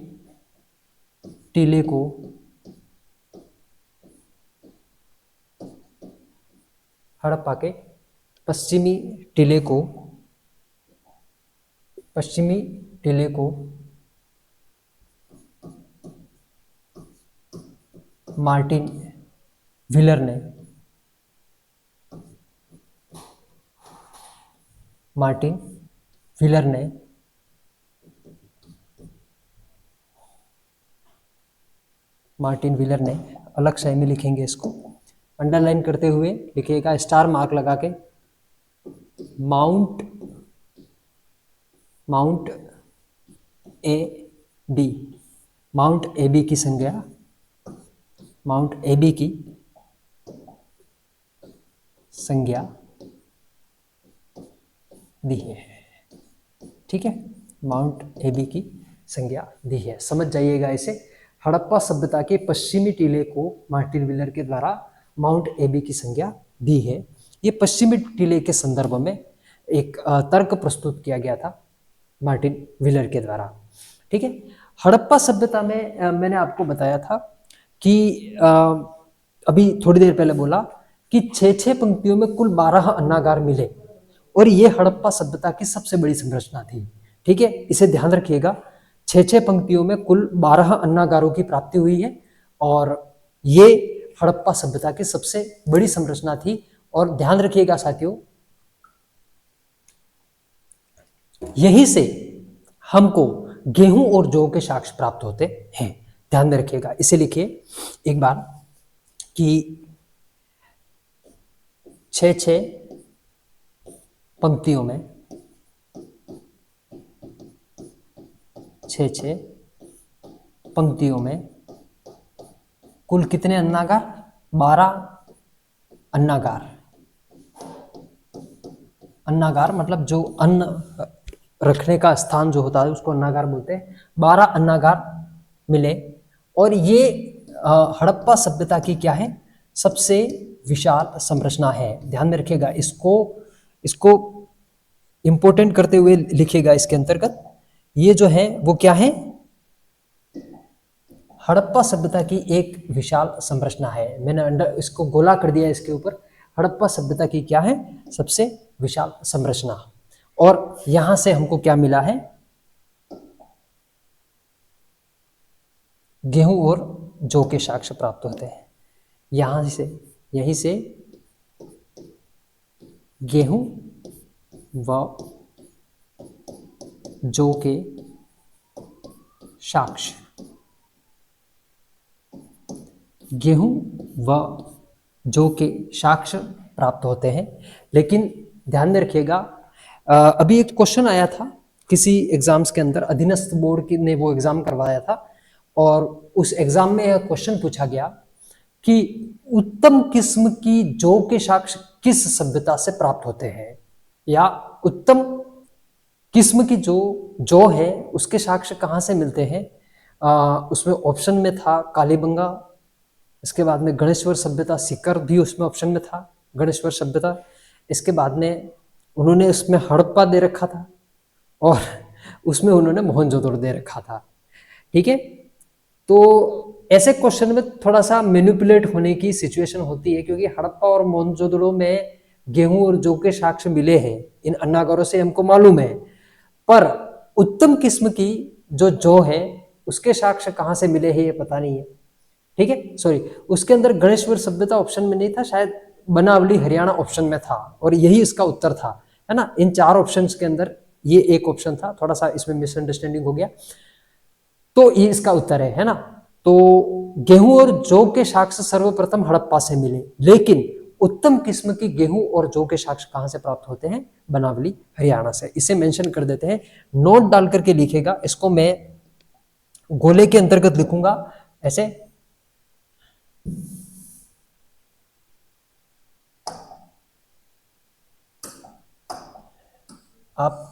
टीले को हड़प्पा के पश्चिमी टीले को मार्टिन व्हीलर ने अलग शैली में लिखेंगे, इसको अंडरलाइन करते हुए लिखिएगा, स्टार मार्क लगा के, माउंट ए बी की संज्ञा, माउंट ए बी की संज्ञा दी है। ठीक है, माउंट ए बी की संज्ञा दी है, समझ जाइएगा इसे। हड़प्पा सभ्यता के पश्चिमी टीले को मार्टिन व्हीलर के द्वारा माउंट एबी की संज्ञा दी है। ये पश्चिमी टीले के संदर्भ में एक तर्क प्रस्तुत किया गया था मार्टिन व्हीलर के द्वारा। ठीक है, हड़प्पा सभ्यता में मैंने आपको बताया था कि अभी थोड़ी देर पहले बोला कि 6-6 पंक्तियों में कुल 12 अन्नागार मिले, और ये हड़प्पा सभ्यता की सबसे बड़ी संरचना थी। ठीक है, इसे ध्यान रखिएगा, 6-6 पंक्तियों में कुल 12 अन्नागारों की प्राप्ति हुई है, और ये हड़प्पा सभ्यता की सबसे बड़ी संरचना थी। और ध्यान रखिएगा साथियों, यहीं से हमको गेहूं और जौ के साक्ष्य प्राप्त होते हैं। ध्यान में रखिएगा, इसे लिखिए एक बार कि 6-6 पंक्तियों में 6-6 पंक्तियों में कुल कितने अन्नागार? 12 अन्नागार। अन्नागार मतलब जो अन्न रखने का स्थान जो होता है उसको अन्नागार बोलते हैं। 12 अन्नागार मिले, और ये हड़प्पा सभ्यता की क्या है? सबसे विशाल संरचना है। ध्यान में रखिएगा, इसको इंपोर्टेंट करते हुए लिखिएगा इसके अंतर्गत। ये जो है वो क्या है? हड़प्पा सभ्यता की एक विशाल संरचना है। मैंने इसको गोला कर दिया इसके ऊपर। हड़प्पा सभ्यता की क्या है? सबसे विशाल संरचना। और यहां से हमको क्या मिला है? गेहूं और जौ के साक्ष्य प्राप्त होते हैं। यहीं से गेहूं व जौ के साक्ष्य, गेहूं व जौ के साक्ष्य प्राप्त होते हैं। लेकिन ध्यान में रखिएगा, अभी एक क्वेश्चन आया था किसी एग्जाम्स के अंदर, अधीनस्थ बोर्ड की ने वो एग्जाम करवाया था, और उस एग्जाम में यह क्वेश्चन पूछा गया कि उत्तम किस्म की जौ के साक्ष्य किस सभ्यता से प्राप्त होते हैं, या उत्तम किस्म की जौ है उसके साक्ष्य कहाँ से मिलते हैं। उसमें ऑप्शन में था कालीबंगा, इसके बाद में गणेश्वर सभ्यता, सीकर भी उसमें ऑप्शन में था, गणेश्वर सभ्यता। इसके बाद में उन्होंने उसमें हड़प्पा दे रखा था, और उसमें उन्होंने मोहनजोदड़ो दे रखा था। ठीक है, तो ऐसे क्वेश्चन में थोड़ा सा मैनिपुलेट होने की सिचुएशन होती है, क्योंकि हड़प्पा और मोहनजोदड़ो में गेहूं और जौ के साक्ष्य मिले हैं, इन अन्नागारों से हमको मालूम है, पर उत्तम किस्म की जो जौ है उसके साक्ष्य कहाँ से मिले हैं ये पता नहीं है, ठीक है। सॉरी, उसके अंदर गणेशवर सभ्यता ऑप्शन में नहीं था, शायद बनावली हरियाणा ऑप्शन में था और यही इसका उत्तर था, है ना। इन 4 ऑप्शंस के अंदर ये एक ऑप्शन था, थोड़ा सा इसमें मिसअंडरस्टैंडिंग हो गया, तो ये इसका उत्तर है ना। तो गेहूं और जौ के साक्ष्य सर्वप्रथम हड़प्पा से मिले, लेकिन उत्तम किस्म की गेहूं और जौ के साक्ष्य कहां से प्राप्त होते हैं? बनावली हरियाणा से। इसे मेंशन कर देते हैं, नोट डाल करके लिखेगा, इसको मैं गोले के अंतर्गत लिखूंगा ऐसे। आप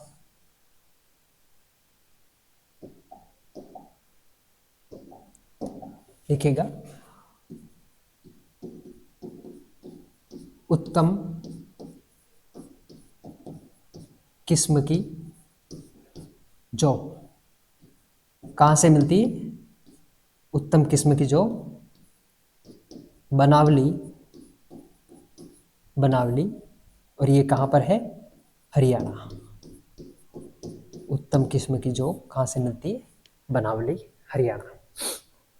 लिखेगा उत्तम किस्म की जौ कहां से मिलती है? उत्तम किस्म की जौ बनावली, बनावली, और ये कहां पर है? हरियाणा। उत्तम किस्म की जौ कहां से मिलती है? बनावली, हरियाणा।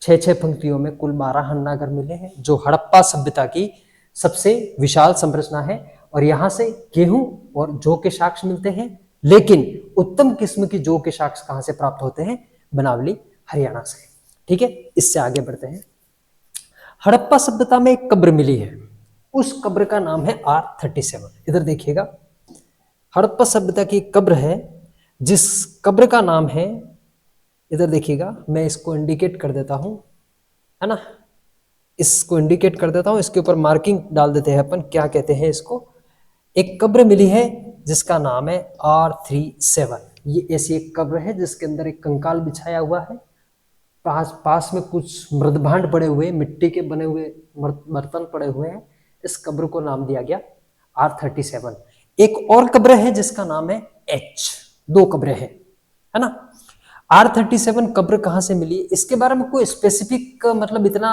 6 पंक्तियों में कुल 12 हन्नागर मिले हैं, जो हड़प्पा सभ्यता की सबसे विशाल संरचना है, और यहां से गेहूं और जौ के साक्ष्य मिलते हैं, लेकिन उत्तम किस्म की जौ के साक्ष्य कहां से प्राप्त होते हैं? बनावली, हरियाणा से, ठीक है। इससे आगे बढ़ते हैं। हड़प्पा सभ्यता में एक कब्र मिली है, उस कब्र का नाम है R37। इधर देखिएगा, हड़प्पा सभ्यता की एक कब्र है, जिस कब्र का नाम है, इधर देखिएगा, मैं इसको इंडिकेट कर देता हूं, है ना, इसको इंडिकेट कर देता हूं, इसके ऊपर मार्किंग डाल देते हैं अपन, क्या कहते हैं इसको। एक कब्र मिली है जिसका नाम है R37। ये ऐसी एक कब्र है जिसके अंदर एक कंकाल बिछाया हुआ है, पास में कुछ मृदभांड पड़े हुए, मिट्टी के बने हुए बर्तन पड़े हुए हैं। इस कब्र को नाम दिया गया R37। एक और कब्र है जिसका नाम है H। 2 कब्रें हैं, है ना। R37 कब्र कहां से मिली, इसके बारे में कोई स्पेसिफिक मतलब इतना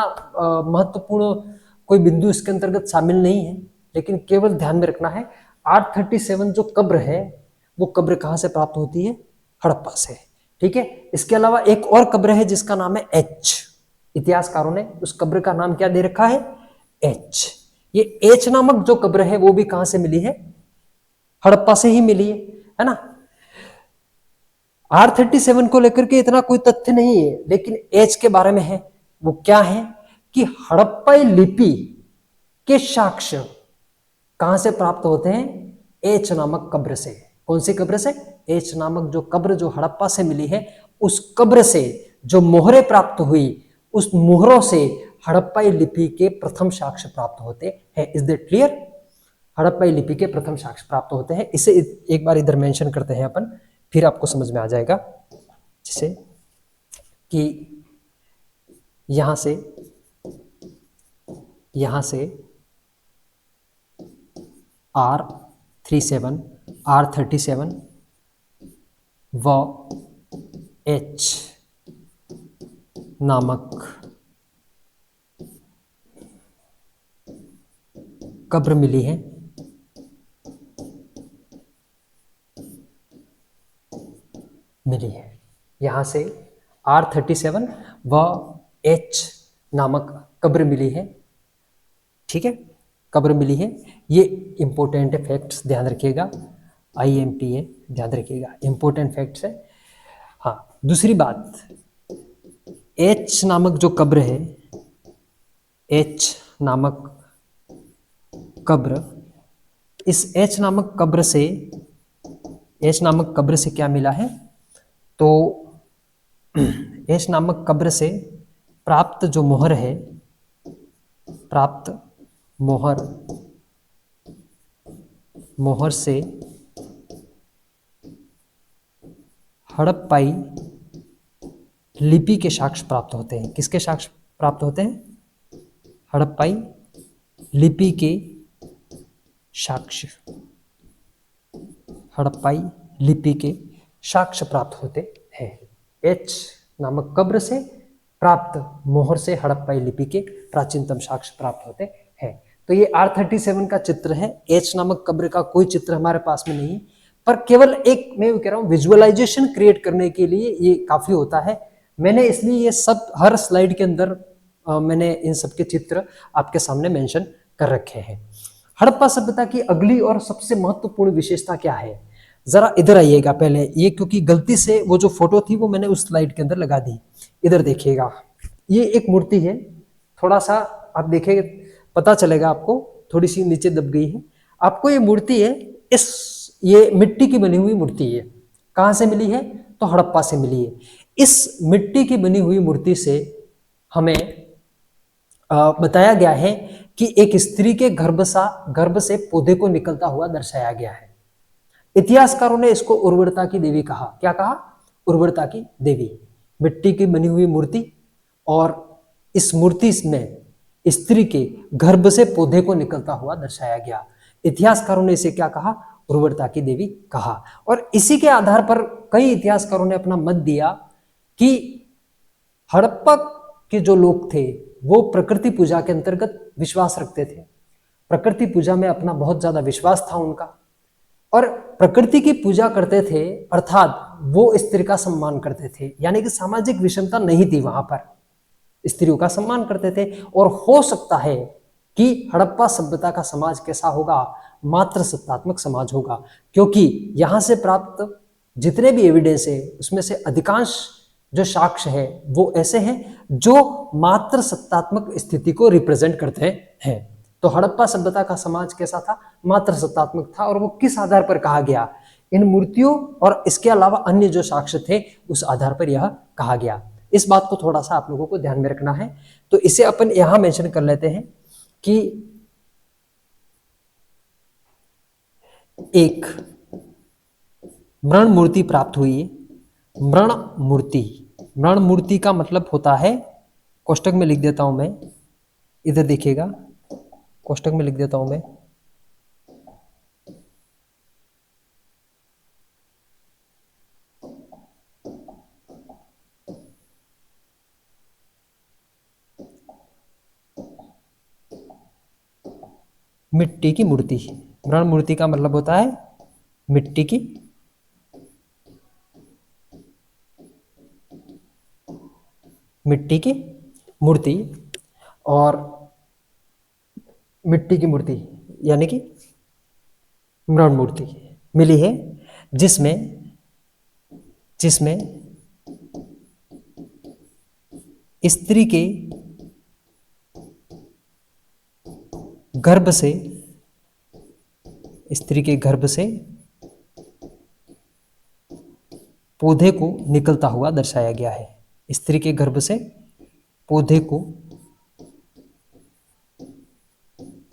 महत्वपूर्ण कोई बिंदु इसके अंतर्गत शामिल नहीं है, लेकिन केवल ध्यान में रखना है R37 जो कब्र है वो कब्र कहां से प्राप्त होती है? हड़प्पा से, ठीक है। इसके अलावा एक और कब्र है जिसका नाम है H। इतिहासकारों ने उस कब्र का नाम क्या दे रखा है? H। ये H नामक जो कब्र है वो भी कहां से मिली है? हड़प्पा से ही मिली है ना। R37 को लेकर के इतना कोई तथ्य नहीं है, लेकिन H के बारे में है। वो क्या है कि हड़प्पाई लिपि के साक्ष्य कहां से प्राप्त होते हैं? H नामक कब्र से। कौन सी कब्र से? H नामक जो कब्र जो हड़प्पा से मिली है, उस कब्र से जो मोहरें प्राप्त हुई, उस मोहरों से हड़प्पाई लिपि के प्रथम साक्ष्य प्राप्त होते हैं। Is that clear? हड़प्पाई लिपि के प्रथम साक्ष्य प्राप्त होते हैं। इसे एक बार इधर मेंशन करते हैं अपन, फिर आपको समझ में आ जाएगा, जैसे कि यहां से R37 व H नामक कब्र मिली है, यहां से R37 व H नामक कब्र मिली है, ठीक है, कब्र मिली है। ये इंपॉर्टेंट फैक्ट्स ध्यान रखिएगा, IMPA ध्यान रखिएगा, इंपॉर्टेंट फैक्ट्स है। हाँ, दूसरी बात, H नामक जो कब्र है, H नामक कब्र, इस H नामक कब्र से क्या मिला है? तो H नामक कब्र से प्राप्त जो मोहर है, प्राप्त मोहर से हड़प्पाई लिपि के साक्ष्य प्राप्त होते हैं। किसके साक्ष्य प्राप्त होते हैं? हड़प्पाई लिपि के साक्ष्य, हड़प्पाई लिपि के साक्ष्य प्राप्त होते हैं। H नामक कब्र से प्राप्त मोहर से हड़प्पाई लिपि के प्राचीनतम साक्ष्य प्राप्त होते हैं। तो ये R37 का चित्र है। H नामक कब्र का कोई चित्र हमारे पास में नहीं, पर केवल एक मैं कह रहा हूं विजुअलाइजेशन क्रिएट करने के लिए ये काफी होता है। मैंने इसलिए ये सब हर स्लाइड के अंदर मैंने इन सब के चित्र आपके सामने मेंशन कर रखे हैं। हड़प्पा सभ्यता की अगली और सबसे महत्वपूर्ण विशेषता क्या है, जरा इधर आइएगा पहले, ये क्योंकि गलती से वो जो फोटो थी वो मैंने उस स्लाइड के अंदर लगा दी। इधर देखिएगा, ये एक मूर्ति है, थोड़ा सा आप देखिए पता चलेगा आपको, थोड़ी सी नीचे दब गई है आपको। ये मूर्ति है, ये मिट्टी की बनी हुई मूर्ति है। कहाँ से मिली है, तो हड़प्पा से मिली है। इस मिट्टी की बनी हुई मूर्ति से हमें बताया गया है कि एक स्त्री के गर्भ से पौधे को निकलता हुआ दर्शाया गया है। इतिहासकारों ने इसको उर्वरता की देवी कहा। क्या कहा, उर्वरता की देवी। मिट्टी की बनी हुई मूर्ति और इस मूर्ति में स्त्री के गर्भ से पौधे को निकलता हुआ दर्शाया गया। इतिहासकारों ने इसे क्या कहा, उर्वरता की देवी कहा। और इसी के आधार पर कई इतिहासकारों ने अपना मत दिया कि हड़प्पा के जो लोग थे वो प्रकृति पूजा के अंतर्गत विश्वास रखते थे। प्रकृति पूजा में अपना बहुत ज्यादा विश्वास था उनका, और प्रकृति की पूजा करते थे, अर्थात वो स्त्री का सम्मान करते थे, यानी कि सामाजिक विषमता नहीं थी वहां पर, स्त्रियों का सम्मान करते थे। और हो सकता है कि हड़प्पा सभ्यता का समाज कैसा होगा, मात्र सत्तात्मक समाज होगा, क्योंकि यहां से प्राप्त जितने भी एविडेंस है उसमें से अधिकांश जो साक्ष्य है वो ऐसे हैं जो मात्र सत्तात्मक स्थिति को रिप्रेजेंट करते हैं। तो हड़प्पा सभ्यता का समाज कैसा था, मात्र सत्तात्मक था। और वो किस आधार पर कहा गया, इन मूर्तियों और इसके अलावा अन्य जो साक्ष्य थे उस आधार पर यह कहा गया। इस बात को थोड़ा सा आप लोगों को ध्यान में रखना है। तो इसे अपन यहां मेंशन कर लेते हैं कि एक मृण मूर्ति प्राप्त हुई है। मृण मूर्ति, मृण मूर्ति का मतलब होता है, कोष्टक में लिख देता हूं मैं, इधर देखिएगा, कोष्टक में लिख देता हूं मैं, मिट्टी की मूर्ति। मृण मूर्ति का मतलब होता है मिट्टी की मूर्ति। और मिट्टी की मूर्ति यानी कि मृण मूर्ति मिली है, जिसमें स्त्री के गर्भ से पौधे को निकलता हुआ दर्शाया गया है। स्त्री के गर्भ से पौधे को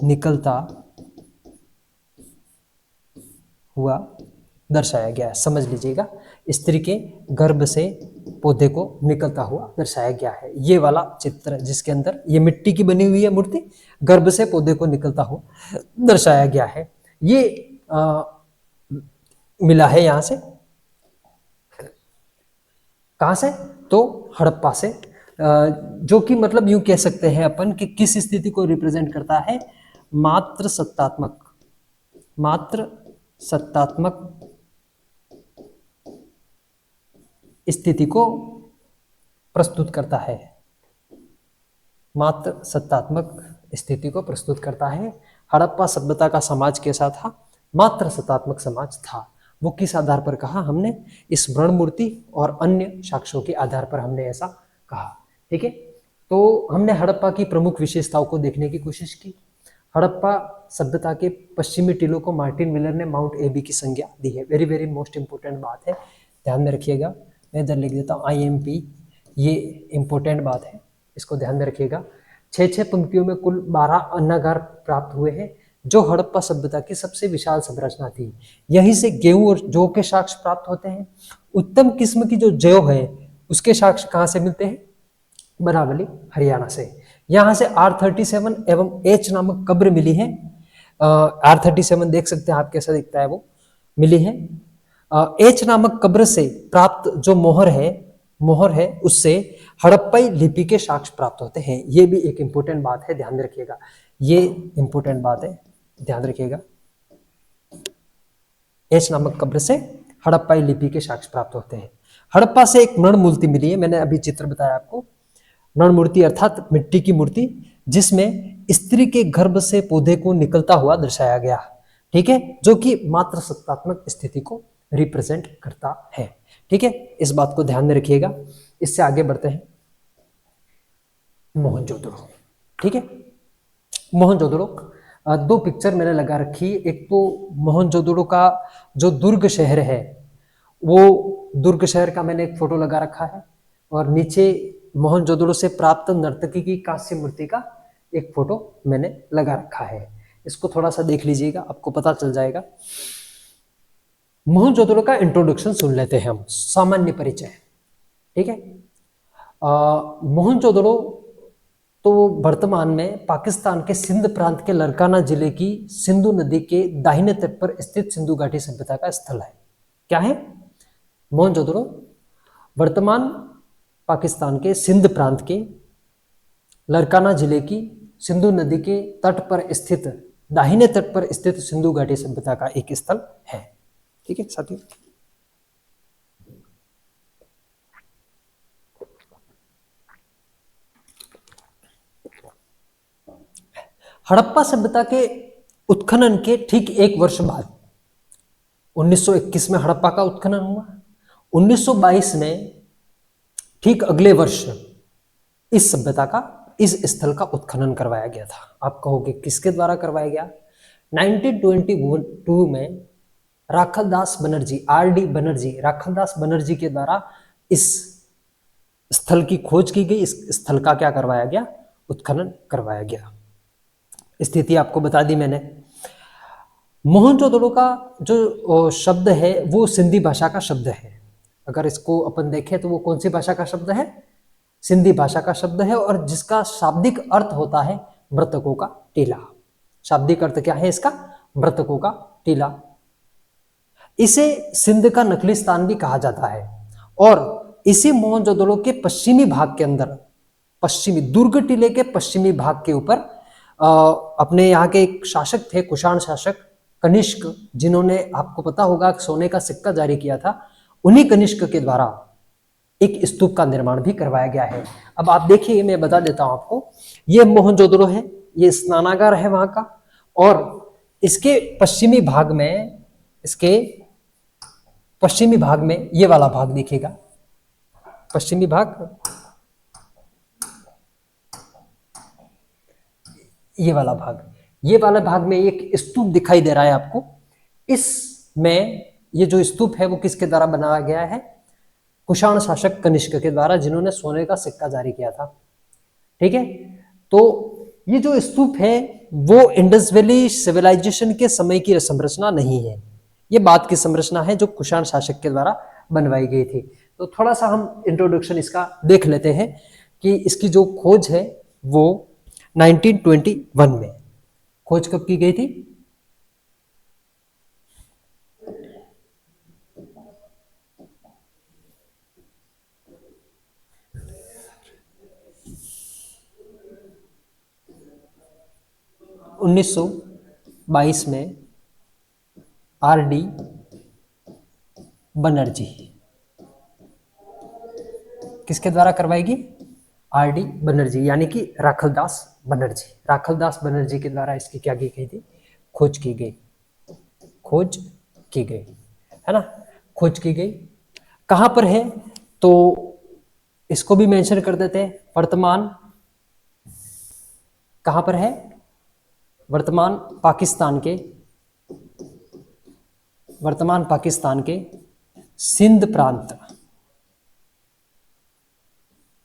निकलता हुआ दर्शाया गया है। समझ लीजिएगा, स्त्री के गर्भ से पौधे को निकलता हुआ दर्शाया गया है। ये वाला चित्र जिसके अंदर ये मिट्टी की बनी हुई है मूर्ति, गर्भ से पौधे को निकलता हुआ दर्शाया गया है। ये मिला है यहां से, कहां से, तो हड़प्पा से, जो कि मतलब यूं कह सकते हैं अपन कि किस स्थिति को रिप्रेजेंट करता है, मात्र सत्तात्मक स्थिति को प्रस्तुत करता है। मात्र सत्तात्मक स्थिति को प्रस्तुत करता है। हड़प्पा सभ्यता का समाज कैसा था, मात्र सत्तात्मक समाज था। वो किस आधार पर कहा हमने, इस मृण मूर्ति और अन्य साक्ष्यों के आधार पर हमने ऐसा कहा। ठीक है, तो हमने हड़प्पा की प्रमुख विशेषताओं को देखने की कोशिश की। हड़प्पा सभ्यता के पश्चिमी टीलों को मार्टिन मिलर ने माउंट एबी की संज्ञा दी है। वेरी वेरी मोस्ट इंपोर्टेंट बात है, ध्यान में रखिएगा। मैं इधर लिख देता हूँ IMP, ये इंपॉर्टेंट बात है, इसको ध्यान में रखिएगा। 6 पंक्तियों में कुल 12 अन्नागार प्राप्त हुए हैं, जो हड़प्पा सभ्यता की सबसे विशाल संरचना थी। यहीं से गेहूं और जौ के साक्ष्य प्राप्त होते हैं। उत्तम किस्म की जो जौ है उसके साक्ष्य कहाँ से मिलते हैं, बनावली हरियाणा से। यहाँ से R37 एवं H नामक कब्र मिली है। R37 देख सकते हैं आप कैसा दिखता है, वो मिली है। H नामक कब्र से प्राप्त जो मोहर है उससे हड़प्पाई लिपि के साक्ष्य प्राप्त होते हैं। ये भी एक इंपॉर्टेंट बात है, ध्यान में रखिएगा, ये इंपॉर्टेंट बात है, ध्यान रखिएगा। H नामक कब्र से हड़प्पाई लिपि के साक्ष्य प्राप्त होते हैं। हड़प्पा से एक मृण मूर्ति मिली है, मैंने अभी चित्र बताया आपको। मृण मूर्ति अर्थात मिट्टी की मूर्ति, जिसमें स्त्री के गर्भ से पौधे को निकलता हुआ दर्शाया गया, ठीक है, जो कि मात्र सत्तात्मक स्थिति को रिप्रेजेंट करता है। ठीक है, इस बात को ध्यान में रखिएगा। इससे आगे बढ़ते हैं। मोहनजोदड़ो, ठीक है। मोहनजोदड़ो, दो पिक्चर मैंने लगा रखी। एक तो मोहनजोदड़ो का जो दुर्ग शहर है, वो दुर्ग शहर का मैंने एक फोटो लगा रखा है, और नीचे मोहनजोदड़ो से प्राप्त नर्तकी की कांस्य मूर्ति का एक फोटो मैंने लगा रखा है। इसको थोड़ा सा देख लीजिएगा, आपको पता चल जाएगा। मोहनजोदड़ो का इंट्रोडक्शन सुन लेते हैं हम, सामान्य परिचय, ठीक है। मोहनजोदड़ो तो वर्तमान में पाकिस्तान के सिंध प्रांत के लरकाना जिले की सिंधु नदी के दाहिने तट पर स्थित सिंधु घाटी सभ्यता का स्थल है। क्या है? मोहनजोदड़ो वर्तमान पाकिस्तान के सिंध प्रांत के लरकाना जिले की सिंधु नदी के तट पर स्थित, दाहिने तट पर स्थित सिंधु घाटी सभ्यता का एक स्थल है। ठीक है साथियों, हड़प्पा सभ्यता के उत्खनन के ठीक एक वर्ष बाद 1921 में हड़प्पा का उत्खनन हुआ। 1922 में ठीक अगले वर्ष इस सभ्यता का, इस स्थल का उत्खनन करवाया गया था। आप कहोगे किसके द्वारा करवाया गया? 1922 में राखलदास बनर्जी, आर.डी. बनर्जी, राखलदास बनर्जी के द्वारा इस स्थल की खोज की गई। इस स्थल का क्या करवाया गया? उत्खनन करवाया गया। स्थिति आपको बता दी मैंने। मोहनजोदड़ो का जो शब्द है वो सिंधी भाषा का शब्द है। अगर इसको अपन देखें तो वो कौन सी भाषा का शब्द है? सिंधी भाषा का शब्द है, और जिसका शाब्दिक अर्थ होता है मृतकों का टीला। शाब्दिक अर्थ क्या है इसका? मृतकों का टीला। इसे सिंध का नकलिस्तान भी कहा जाता है, और इसी मोहनजोदड़ो के पश्चिमी भाग के अंदर, पश्चिमी दुर्ग टीले के पश्चिमी भाग के ऊपर अपने यहाँ के एक शासक थे, कुषाण शासक कनिष्क, जिन्होंने, आपको पता होगा, सोने का सिक्का जारी किया था। उन्हीं कनिष्क के द्वारा एक स्तूप का निर्माण भी करवाया गया है। अब आप देखिए, मैं बता देता हूं आपको, ये मोहनजोदड़ो है, ये स्नानागार है वहां का, और इसके पश्चिमी भाग में, इसके पश्चिमी भाग में ये वाला भाग देखिएगा, पश्चिमी भाग, ये वाला भाग में एक स्तूप दिखाई दे रहा है आपको। इसमें ये जो स्तूप है वो किसके द्वारा बनाया गया है? कुषाण शासक कनिष्क के द्वारा, जिन्होंने सोने का सिक्का जारी किया था। ठीक है, तो ये जो स्तूप है वो इंडस वैली सिविलाइजेशन के समय की संरचना नहीं है, ये बाद की संरचना है जो कुषाण शासक के द्वारा बनवाई गई थी। तो थोड़ा सा हम इंट्रोडक्शन इसका देख लेते हैं कि इसकी जो खोज है वो 1921 में, खोज कब की गई थी? उन्नीस सौ 22 में आर.डी. बनर्जी, किसके द्वारा करवाएगी? आर.डी. बनर्जी, यानी कि राखलदास बनर्जी। राखलदास बनर्जी के द्वारा इसकी क्या की गई थी? खोज की गई, खोज की गई, है ना, खोज की गई। कहां पर है तो इसको भी मेंशन कर देते हैं। वर्तमान कहां पर है? वर्तमान पाकिस्तान के, वर्तमान पाकिस्तान के सिंध प्रांत,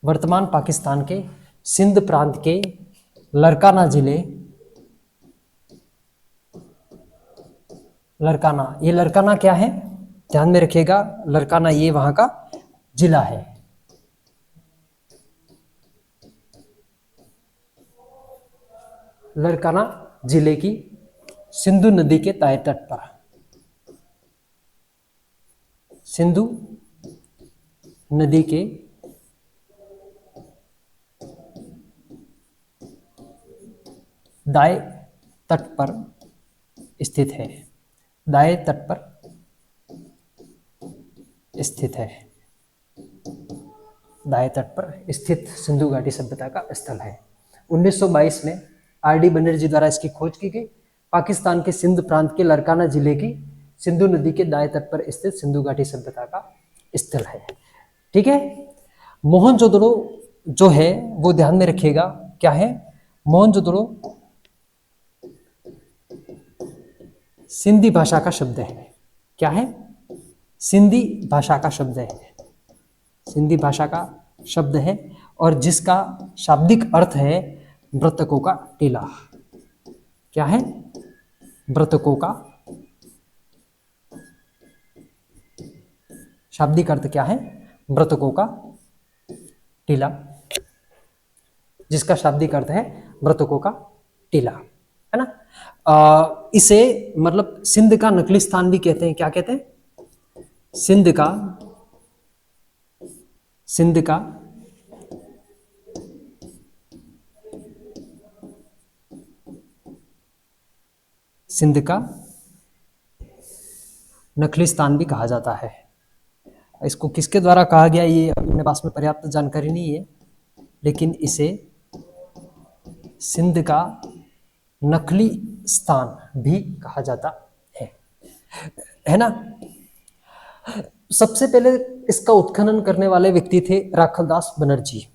वर्तमान पाकिस्तान के सिंध प्रांत के लरकाना जिले, लरकाना, ये लरकाना क्या है ध्यान में रखिएगा, लरकाना ये वहां का जिला है। लरकाना जिले की सिंधु नदी के दाएं तट पर, सिंधु नदी के दाएं तट पर स्थित है, दाएं तट पर स्थित है। दाएं तट पर स्थित सिंधु घाटी सभ्यता का स्थल है। 1922 में आर.डी. बनर्जी द्वारा इसकी खोज की गई। पाकिस्तान के सिंध प्रांत के लरकाना जिले की सिंधु नदी के दाएं तट पर स्थित सिंधु घाटी सभ्यता का स्थल है। ठीक है। मोहनजोदड़ो जो है वो ध्यान में रखिएगा, क्या है? मोहनजोदड़ो सिंधी भाषा का शब्द है। क्या है? सिंधी भाषा का शब्द है। सिंधी भाषा का शब्द है और जिसका शाब्दिक अर्थ है मृतकों का टीला। क्या है? मृतकों का शाब्दिक अर्थ क्या है? मृतकों का टीला, जिसका शाब्दिक अर्थ है मृतकों का टीला, है ना। इसे मतलब सिंध का नकली स्थान भी कहते हैं। क्या कहते हैं? सिंध का नकली स्थान भी कहा जाता है। इसको किसके द्वारा कहा गया ये अपने पास में पर्याप्त जानकारी नहीं है, लेकिन इसे सिंध का नकली स्थान भी कहा जाता है ना। सबसे पहले इसका उत्खनन करने वाले व्यक्ति थे राखलदास बनर्जी।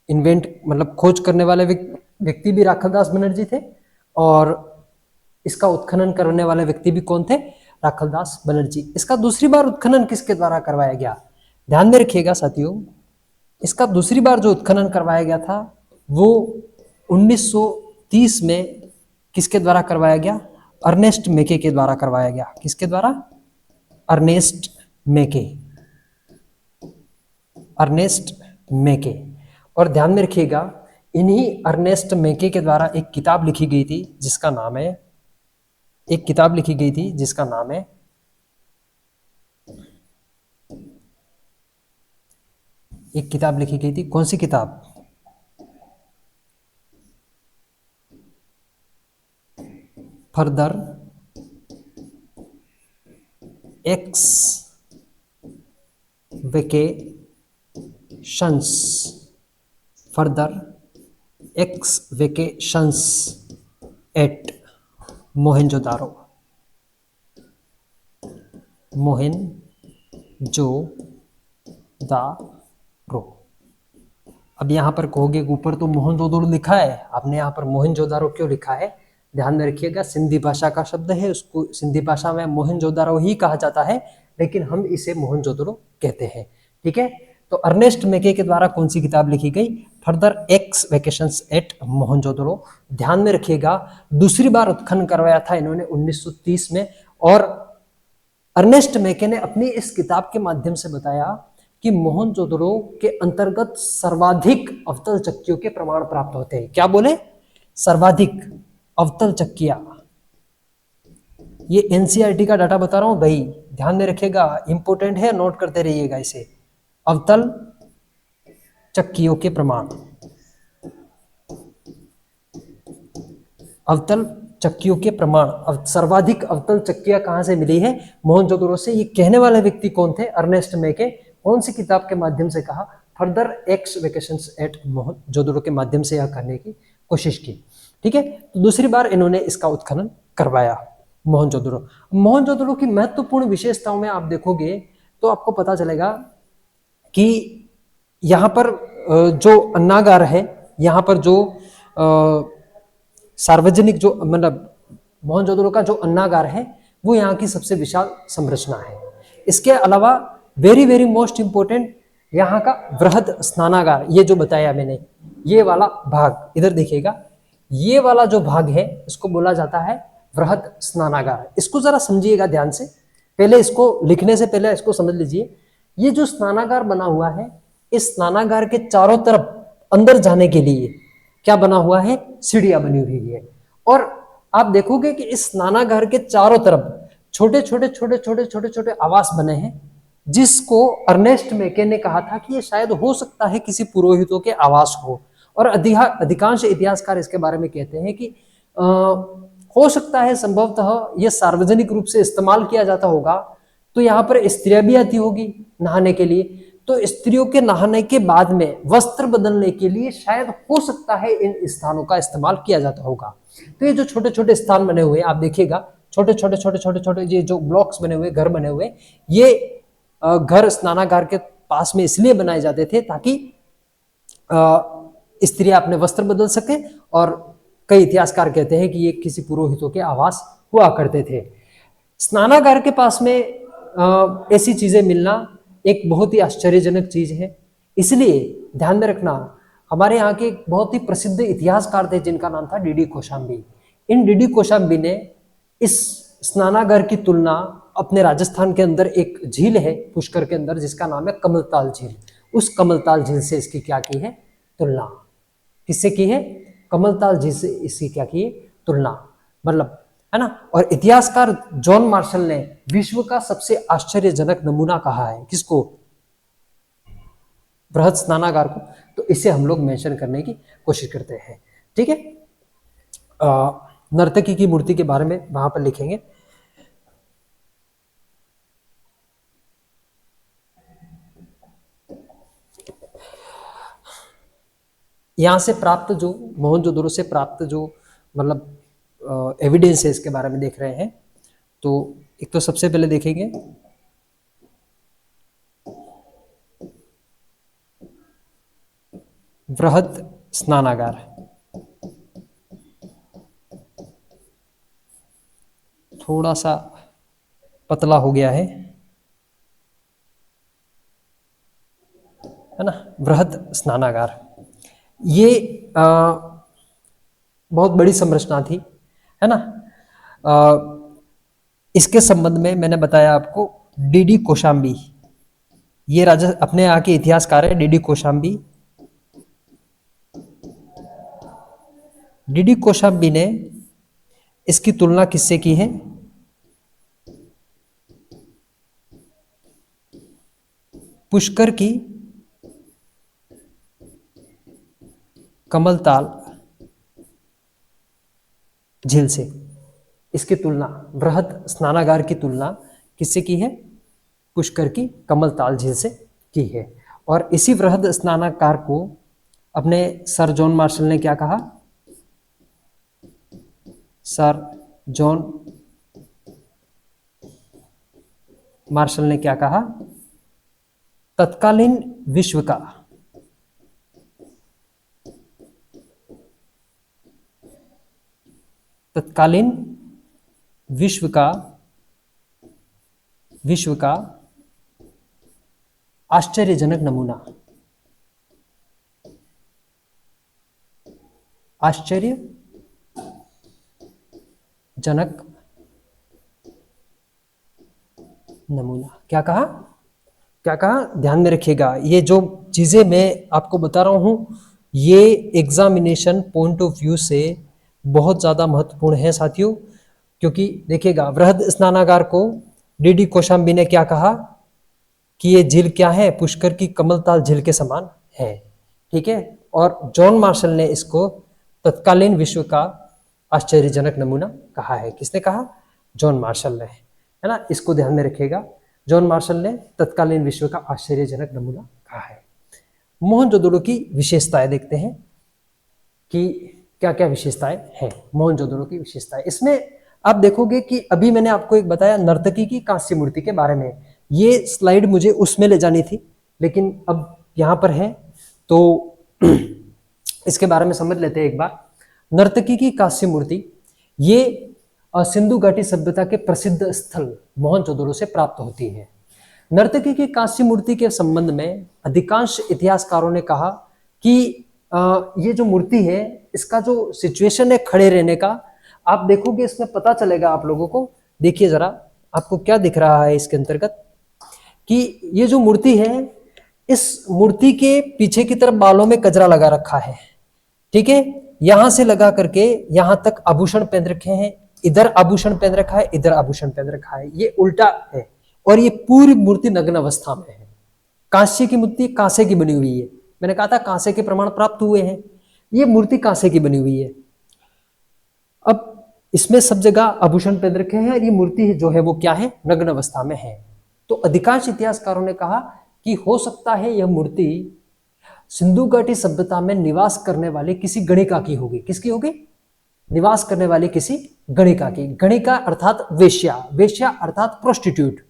मतलब खोज करने वाले व्यक्ति भी राखलदास बनर्जी थे और इसका उत्खनन करने वाले व्यक्ति भी कौन थे? राखलदास बनर्जी। इसका दूसरी बार उत्खनन किसके द्वारा करवाया गया? ध्यान में रखिएगा साथियों, इसका दूसरी बार जो उत्खनन करवाया गया था वो 1930 में किसके द्वारा करवाया गया? अर्नेस्ट मेके के द्वारा करवाया गया। किसके द्वारा? अर्नेस्ट मेके। और ध्यान में रखिएगा, इन्हीं अर्नेस्ट मेके के द्वारा एक किताब लिखी गई थी जिसका नाम है कौन सी किताब? Further excavations at Mohenjodaro. अब यहां पर कहोगे ऊपर तो मोहनजोदड़ो लिखा है, आपने यहां पर मोहनजोदारो क्यों लिखा है? ध्यान में रखिएगा, सिंधी भाषा का शब्द है, उसको सिंधी भाषा में मोहनजोदारो ही कहा जाता है, लेकिन हम इसे मोहनजोदड़ो कहते हैं। ठीक है। तो अर्नेस्ट मेके के द्वारा कौन सी किताब लिखी गई? Further excavations at Mohenjodaro. ध्यान में रखिएगा, दूसरी बार उत्खनन करवाया था इन्होंने 1930 में, और अर्नेस्ट मेके ने अपनी इस किताब के माध्यम से बताया कि मोहनजोदड़ो के अंतर्गत सर्वाधिक अवतल चक्कियों के प्रमाण प्राप्त होते हैं। क्या बोले? सर्वाधिक अवतल चक्कियां। ये एनसीईआरटी का डाटा बता रहा हूं भाई, ध्यान में रखिएगा, इंपोर्टेंट है, नोट करते रहिएगा इसे। अवतल चक्कियों के प्रमाण, सर्वाधिक अवतल चक्कियां कहां से मिली है? मोहनजोदड़ो से। ये कहने वाले व्यक्ति कौन थे? अर्नेस्ट मेके। कौन सी किताब के माध्यम से कहा? फर्दर एक्सवेकेशंस एट मोहनजोदड़ो के माध्यम से यह करने की कोशिश की। ठीक है। तो दूसरी बार इन्होंने इसका उत्खनन करवाया मोहनजोदड़ो की महत्वपूर्ण विशेषताओं में आप देखोगे तो आपको पता चलेगा कि यहाँ पर जो अन्नागार है, यहाँ पर जो सार्वजनिक जो मतलब मोहनजोदड़ो का जो अन्नागार है वो यहाँ की सबसे विशाल संरचना है। इसके अलावा वेरी वेरी मोस्ट इंपोर्टेंट, यहाँ का वृहद स्नानागार, ये जो बताया मैंने, ये वाला भाग इधर देखिएगा, ये वाला जो भाग है इसको बोला जाता है वृहद स्नानागार। इसको जरा समझिएगा ध्यान से, पहले इसको लिखने से पहले इसको समझ लीजिए। ये जो स्नानागार बना हुआ है, इस स्नानागार के चारों तरफ अंदर जाने के लिए क्या बना हुआ है? सीढ़ियां बनी हुई है। और आप देखोगे कि इस स्नानागार के चारों तरफ छोटे छोटे आवास बने हैं, जिसको अर्नेस्ट मेके ने कहा था कि ये शायद हो सकता है किसी पुरोहितों के आवास हो। और अधिकांश इतिहासकार इसके बारे में कहते हैं कि हो सकता है संभवतः ये सार्वजनिक रूप से इस्तेमाल किया जाता होगा, तो यहाँ पर स्त्रियां भी आती होगी नहाने के लिए। तो तो स्त्रियों के नहाने के बाद में वस्त्र बदलने के लिए शायद हो सकता है इन स्थानों का इस्तेमाल किया जाता होगा। तो ये जो छोटे छोटे स्थान बने हुए आप देखिएगा, छोटे छोटे छोटे छोटे छोटे ये जो ब्लॉक्स बने हुए, घर बने हुए, ये घर स्नानागार के पास में इसलिए बनाए जाते थे ताकि स्त्रियां अपने वस्त्र बदल सके, और कई इतिहासकार कहते हैं कि ये किसी पुरोहितों के आवास हुआ करते थे। स्नानागार के पास में ऐसी चीजें मिलना एक बहुत ही आश्चर्यजनक चीज है। इसलिए ध्यान में रखना, हमारे यहाँ के एक बहुत ही प्रसिद्ध इतिहासकार थे जिनका नाम था डीडी कौशाम्बी। इन डीडी कौशाम्बी ने इस स्नानागार की तुलना अपने राजस्थान के अंदर एक झील है पुष्कर के अंदर जिसका नाम है कमलताल झील, उस कमलताल झील से इसकी क्या की है तुलना। किससे की है? कमलताल झील से इसकी क्या की है तुलना, मतलब है ना। और इतिहासकार जॉन मार्शल ने विश्व का सबसे आश्चर्यजनक नमूना कहा है किसको? बृहद स्नानागार को। तो इसे हम लोग मेंशन करने की कोशिश करते हैं, ठीक है। नर्तकी की मूर्ति के बारे में वहां पर लिखेंगे। यहां से प्राप्त जो मोहनजोदड़ो से प्राप्त जो मतलब एविडेंस है इसके बारे में देख रहे हैं। तो एक तो सबसे पहले देखेंगे बृहद स्नानागार। थोड़ा सा पतला हो गया है ना। बृहद स्नानागार ये बहुत बड़ी संरचना थी, है ना। इसके संबंध में मैंने बताया आपको डीडी कौशाम्बी, ये राजा अपने यहाँ के इतिहासकार है डीडी कौशाम्बी। डीडी कौशाम्बी ने इसकी तुलना किससे की है? पुष्कर की कमलताल झील से इसकी तुलना, बृहद स्नानागार की तुलना किससे की है? पुष्कर की कमलताल झील से की है। और इसी बृहद स्नानागार को अपने सर जॉन मार्शल ने क्या कहा? सर जॉन मार्शल ने क्या कहा? तत्कालीन विश्व का विश्व का आश्चर्यजनक नमूना, आश्चर्यजनक नमूना। क्या कहा? क्या कहा? ध्यान में रखिएगा, ये जो चीजें मैं आपको बता रहा हूं ये एग्जामिनेशन पॉइंट ऑफ व्यू से बहुत ज्यादा महत्वपूर्ण है साथियों। क्योंकि देखिएगा, बृहद स्नानागार को डीडी कौशाम्बी ने क्या कहा कि ये झील क्या है? पुष्कर की कमलताल झील के समान है, ठीक है। और जॉन मार्शल ने इसको तत्कालीन विश्व का आश्चर्यजनक नमूना कहा है। किसने कहा? जॉन मार्शल ने, है ना। इसको ध्यान में रखिएगा, जॉन मार्शल ने तत्कालीन विश्व का आश्चर्यजनक नमूना कहा है। मोहनजोदड़ो की विशेषताएं देखते हैं कि क्या क्या विशेषताएं हैं मोहनजोदड़ो की विशेषताएं। इसमें आप देखोगे कि अभी मैंने आपको एक बताया नर्तकी की कांस्य मूर्ति के बारे में, ये स्लाइड मुझे उसमें ले जानी थी लेकिन अब यहाँ पर है तो इसके बारे में समझ लेते हैं एक बार। नर्तकी की कांस्य मूर्ति ये सिंधु घाटी सभ्यता के प्रसिद्ध स्थल मोहनजोदड़ो से प्राप्त होती है। नर्तकी की कांस्य मूर्ति के संबंध में अधिकांश इतिहासकारों ने कहा कि ये जो मूर्ति है इसका जो सिचुएशन है खड़े रहने का, आप देखोगे इसमें पता चलेगा आप लोगों को। देखिए जरा, आपको क्या दिख रहा है इसके अंतर्गत कि ये जो मूर्ति है इस मूर्ति के पीछे की तरफ बालों में कजरा लगा रखा है, ठीक है। यहां से लगा करके यहां तक आभूषण पहन रखे हैं, इधर आभूषण पहन रखा है, इधर आभूषण पहन रखा है, ये उल्टा है। और ये पूरी मूर्ति नग्न अवस्था में है। कांस्य की मूर्ति कांसे की बनी हुई है, मैंने कहा था कांसे के प्रमाण प्राप्त हुए हैं। ये मूर्ति कांसे की बनी हुई है। अब इसमें सब जगह आभूषण पहन रखे हैं और ये मूर्ति जो है वो क्या है? नग्न अवस्था में है। तो अधिकांश इतिहासकारों ने कहा कि हो सकता है यह मूर्ति सिंधु घाटी सभ्यता में निवास करने वाले किसी गणिका की होगी। किसकी होगी? निवास करने वाली किसी गणिका की। गणिका अर्थात वेश्या, वेश्या अर्थात प्रोस्टिट्यूट।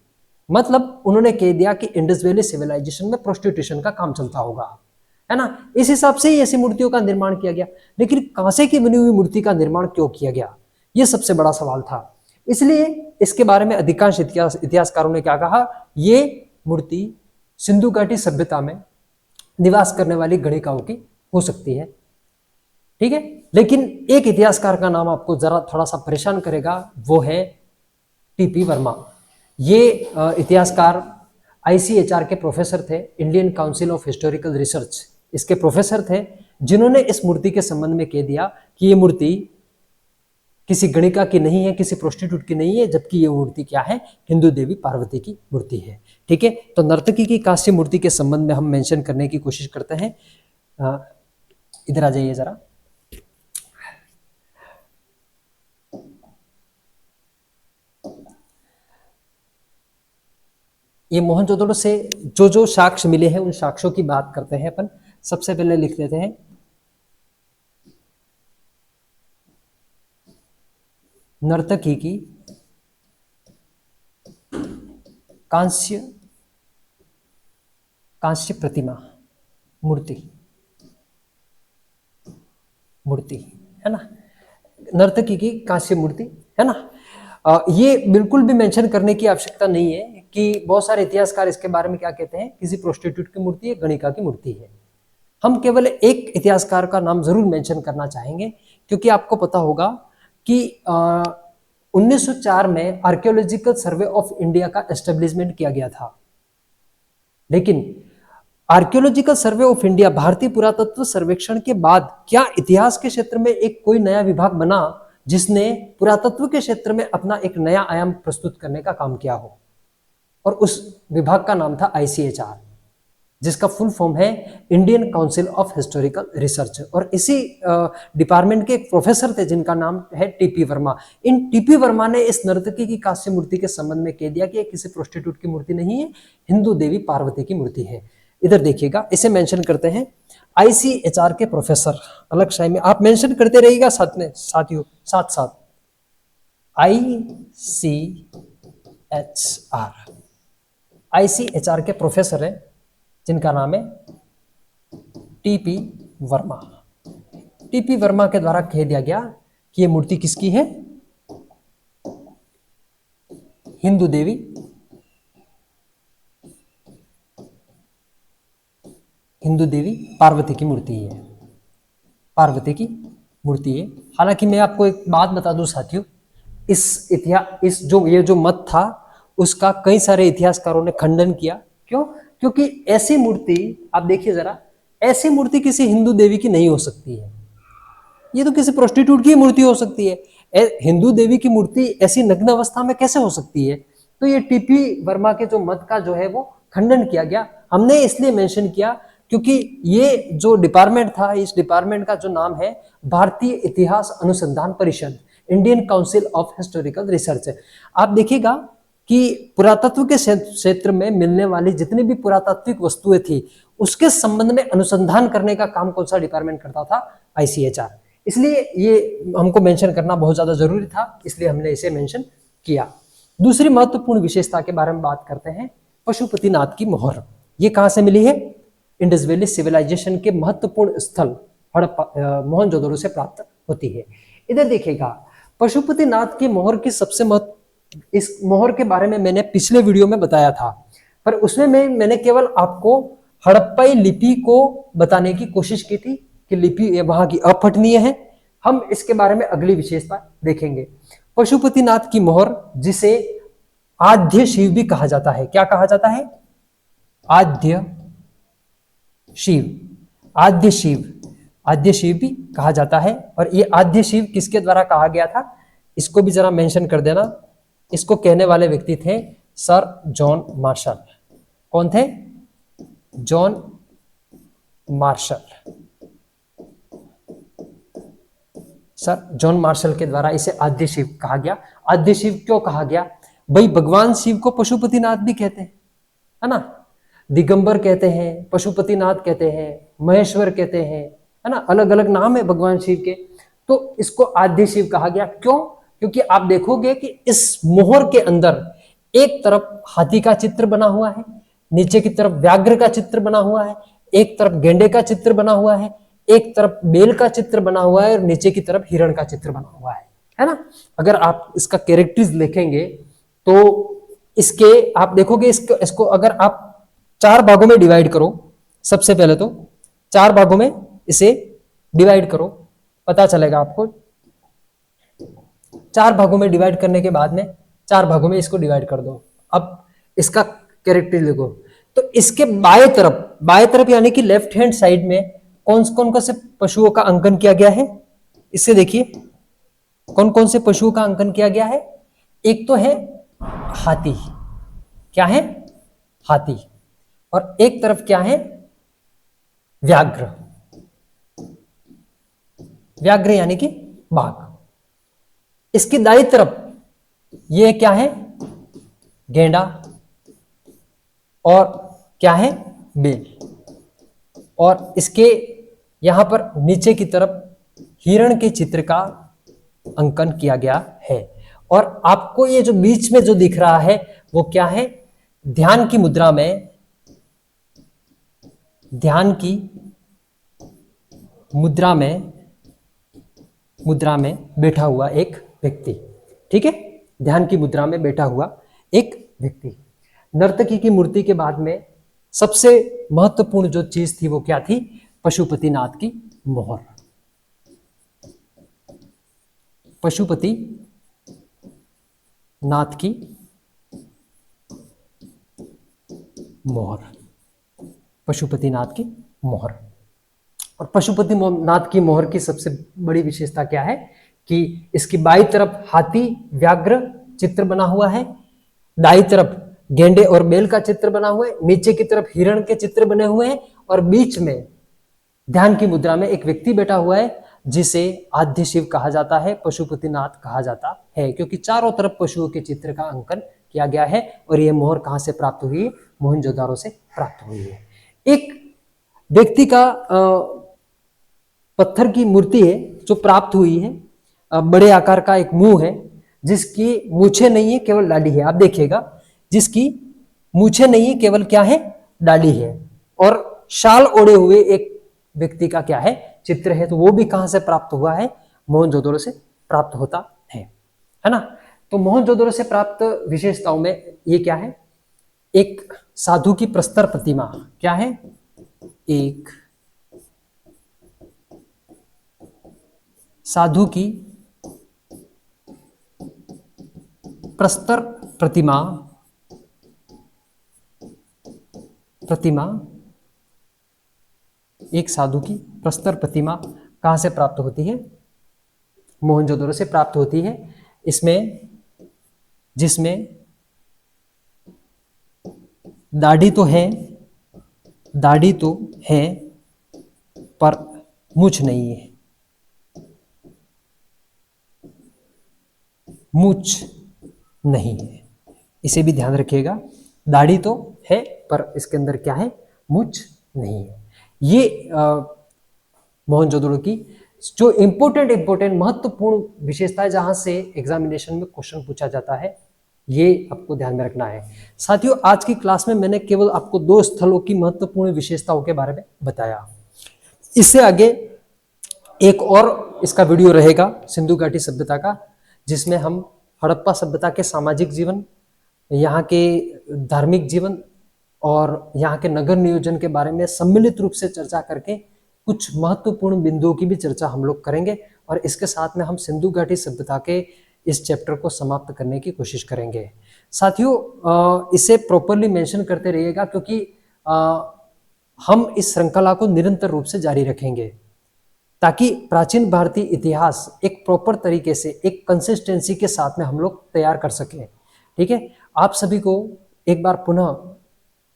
मतलब उन्होंने कह दिया कि इंडस वैली सिविलाइजेशन में प्रोस्टिट्यूशन का काम चलता होगा, है ना। इस हिसाब से ही ऐसी मूर्तियों का निर्माण किया गया। लेकिन कांसे की बनी हुई मूर्ति का निर्माण क्यों किया गया, यह सबसे बड़ा सवाल था। इसलिए इसके बारे में अधिकांश इतिहासकारों ने क्या कहा, ये मूर्ति सिंधु घाटी सभ्यता में निवास करने वाली गणिकाओं की हो सकती है। ठीक है। लेकिन एक इतिहासकार का नाम आपको जरा थोड़ा सा परेशान करेगा, वो है टीपी वर्मा। ये इतिहासकार आईसीएचआर के प्रोफेसर थे, Indian council of historical research, इसके प्रोफेसर थे, जिन्होंने इस मूर्ति के संबंध में कह दिया कि ये मूर्ति किसी गणिका की नहीं है, किसी प्रोस्टिट्यूट की नहीं है, जबकि ये मूर्ति क्या है, हिंदू देवी पार्वती की मूर्ति है। ठीक है। तो नर्तकी की कांस्य मूर्ति के संबंध में हम मेंशन करने की कोशिश करते हैं। इधर आ जाइए जरा। ये मोहनजोदड़ो से जो जो साक्ष्य मिले हैं उन साक्ष्यों की बात करते हैं अपन। सबसे पहले लिख देते हैं नर्तकी की कांस्य प्रतिमा मूर्ति है ना, नर्तकी की कांस्य मूर्ति, है ना। ये बिल्कुल भी मेंशन करने की आवश्यकता नहीं है कि बहुत सारे इतिहासकार इसके बारे में क्या कहते हैं, किसी प्रोस्टिट्यूट की मूर्ति है, गणिका की मूर्ति है। हम केवल एक इतिहासकार का नाम जरूर मेंशन करना चाहेंगे, क्योंकि आपको पता होगा कि 1904 में आर्कियोलॉजिकल सर्वे ऑफ इंडिया का एस्टेब्लिशमेंट किया गया था। लेकिन आर्कियोलॉजिकल सर्वे ऑफ इंडिया, भारतीय पुरातत्व सर्वेक्षण के बाद क्या इतिहास के क्षेत्र में एक कोई नया विभाग बना जिसने पुरातत्व के क्षेत्र में अपना एक नया आयाम प्रस्तुत करने का काम किया हो? और उस विभाग का नाम था आईसीएचआर, जिसका फुल फॉर्म है Indian council of historical research. और इसी डिपार्टमेंट के एक प्रोफेसर थे जिनका नाम है टीपी वर्मा। इन टीपी वर्मा ने इस नर्तकी की कांस्य मूर्ति के संबंध में कह दिया कि ये किसी प्रोस्टिट्यूट की मूर्ति नहीं है, हिंदू देवी पार्वती की मूर्ति है। इधर देखिएगा, इसे मेंशन करते हैं आईसीएचआर के प्रोफेसर। अलग शाही में आप मेंशन करते रहिएगा साथ में, साथियों, साथ साथ आईसीएचआर के प्रोफेसर हैं जिनका नाम है टीपी वर्मा। टीपी वर्मा के द्वारा कह दिया गया कि यह मूर्ति किसकी है, हिंदू देवी पार्वती की मूर्ति है, पार्वती की मूर्ति है। हालांकि मैं आपको एक बात बता दूं साथियों, इस जो मत था उसका कई सारे इतिहासकारों ने खंडन किया। क्यों? क्योंकि ऐसी मूर्ति, आप देखिए जरा, ऐसी मूर्ति किसी हिंदू देवी की नहीं हो सकती है। ये तो किसी प्रोस्टिट्यूट की मूर्ति हो सकती है, हिंदू देवी की मूर्ति ऐसी नग्न अवस्था में कैसे हो सकती है? तो ये टीपी वर्मा के जो मत का जो है वो खंडन किया गया। हमने इसलिए मेंशन किया क्योंकि ये जो डिपार्टमेंट था, इस डिपार्टमेंट का जो नाम है भारतीय इतिहास अनुसंधान परिषद, Indian council of historical research. आप देखिएगा कि पुरातत्व के क्षेत्र में मिलने वाली जितनी भी पुरातात्विक वस्तुएं थी उसके संबंध में अनुसंधान करने का काम कौन सा डिपार्टमेंट करता था? आईसीएचआर। इसलिए ये हमको मेंशन करना बहुत ज्यादा जरूरी था, इसलिए हमने इसे मेंशन किया। दूसरी महत्वपूर्ण विशेषता के बारे में बात करते हैं, पशुपतिनाथ की मोहर। ये कहां से मिली है? इंडस वैली सिविलाइजेशन के महत्वपूर्ण स्थल हड़प्पा मोहनजोदड़ो से प्राप्त होती है। इधर देखिएगा, पशुपतिनाथ की मोहर की सबसे इस मोहर के बारे में मैंने पिछले वीडियो में बताया था, पर उसमें मैंने केवल आपको हड़प्पाई लिपि को बताने की कोशिश की थी कि लिपि वहां की अपठनीय है। हम इसके बारे में अगली विशेषता देखेंगे। पशुपतिनाथ की मोहर, जिसे आद्य शिव भी कहा जाता है। क्या कहा जाता है? आद्य शिव भी कहा जाता है। और ये आद्य शिव किसके द्वारा कहा गया था, इसको भी जरा मेंशन कर देना। इसको कहने वाले व्यक्ति थे सर जॉन मार्शल। कौन थे? John Marshall. Sir John Marshall के द्वारा इसे आद्य शिव कहा गया। आद्य शिव क्यों कहा गया? भाई भगवान शिव को पशुपतिनाथ भी कहते हैं, है ना। दिगंबर कहते हैं, पशुपतिनाथ कहते हैं, महेश्वर कहते हैं, है ना, अलग अलग नाम है भगवान शिव के। तो इसको आद्य शिव कहा गया। क्यों? क्योंकि आप देखोगे कि इस मोहर के अंदर एक तरफ हाथी का चित्र बना हुआ है, नीचे की तरफ व्याघ्र का चित्र बना हुआ है, एक तरफ गेंडे का चित्र बना हुआ है, एक तरफ बेल का चित्र बना हुआ है और नीचे की तरफ हिरण का चित्र बना हुआ है ना। अगर आप इसका कैरेक्टर्स लिखेंगे तो इसके आप देखोगे, इसको अगर आप 4 भागों में डिवाइड करो, सबसे पहले तो 4 भागों में इसे डिवाइड करो, पता चलेगा आपको। 4 भागों में डिवाइड करने के बाद में 4 भागों में इसको डिवाइड कर दो। अब इसका कैरेक्टर लिखो। तो इसके बाएं तरफ यानी कि लेफ्ट हैंड साइड में कौन कौन से पशुओं का अंकन किया गया है, इससे देखिए कौन कौन से पशुओं का अंकन किया गया है। एक तो है हाथी, क्या है? हाथी। और एक तरफ क्या है? व्याघ्र। व्याघ्र यानी कि बाघ। इसकी दाईं तरफ ये क्या है? गेंडा। और क्या है? बेल। और इसके यहां पर नीचे की तरफ हिरण के चित्र का अंकन किया गया है। और आपको ये जो बीच में जो दिख रहा है वो क्या है? ध्यान की मुद्रा में, ध्यान की मुद्रा में बैठा हुआ एक व्यक्ति। ठीक है, ध्यान की मुद्रा में बैठा हुआ एक व्यक्ति। नर्तकी की मूर्ति के बाद में सबसे महत्वपूर्ण जो चीज थी वो क्या थी? पशुपतिनाथ की मोहर। पशुपति नाथ की मोहर। पशुपतिनाथ की मोहर। और पशुपति नाथ की मोहर की सबसे बड़ी विशेषता क्या है कि इसकी बाईं तरफ हाथी व्याघ्र चित्र बना हुआ है, दाईं तरफ गेंडे और बेल का चित्र बना हुआ है, नीचे की तरफ हिरण के चित्र बने हुए हैं और बीच में ध्यान की मुद्रा में एक व्यक्ति बैठा हुआ है जिसे आद्य शिव कहा जाता है, पशुपतिनाथ कहा जाता है, क्योंकि चारों तरफ पशुओं के चित्र का अंकन किया गया है। और यह मोहर कहां से प्राप्त हुई है? मोहनजोदारो से प्राप्त हुई है। एक व्यक्ति का पत्थर की मूर्ति है जो प्राप्त हुई है, बड़े आकार का एक मुंह है जिसकी मूछें नहीं है, केवल डाली है। आप देखिएगा, जिसकी मूछें नहीं है, केवल क्या है? डाली है। और शाल ओढ़े हुए एक व्यक्ति का क्या है? चित्र है। तो वो भी कहां से प्राप्त हुआ है? मोहनजोदड़ो से प्राप्त होता है ना। तो मोहनजोदड़ो से प्राप्त विशेषताओं में ये क्या है? एक साधु की प्रस्तर प्रतिमा। क्या है? एक साधु की प्रस्तर प्रतिमा एक साधु की प्रस्तर प्रतिमा कहां से प्राप्त होती है? मोहनजोदड़ो से प्राप्त होती है। जिसमें दाढ़ी तो है पर मूछ नहीं है। मूछ नहीं है, इसे भी ध्यान रखिएगा। दाढ़ी तो है पर इसके अंदर क्या है? मूछ नहीं है। ये मोहनजोदड़ो की जो इंपॉर्टेंट महत्वपूर्ण विशेषता है जहां से एग्जामिनेशन में क्वेश्चन पूछा जाता है, ये आपको ध्यान में रखना है। साथियों, आज की क्लास में मैंने केवल आपको 2 स्थलों की महत्वपूर्ण विशेषताओं के बारे में बताया। इससे आगे एक और इसका वीडियो रहेगा सिंधु घाटी सभ्यता का, जिसमें हम हड़प्पा सभ्यता के सामाजिक जीवन, यहाँ के धार्मिक जीवन और यहाँ के नगर नियोजन के बारे में सम्मिलित रूप से चर्चा करके कुछ महत्वपूर्ण बिंदुओं की भी चर्चा हम लोग करेंगे। और इसके साथ में हम सिंधु घाटी सभ्यता के इस चैप्टर को समाप्त करने की कोशिश करेंगे। साथियों, इसे प्रॉपरली मेंशन करते रहिएगा, क्योंकि हम इस श्रृंखला को निरंतर रूप से जारी रखेंगे ताकि प्राचीन भारतीय इतिहास एक प्रॉपर तरीके से, एक कंसिस्टेंसी के साथ में हम लोग तैयार कर सकें। ठीक है, आप सभी को एक बार पुनः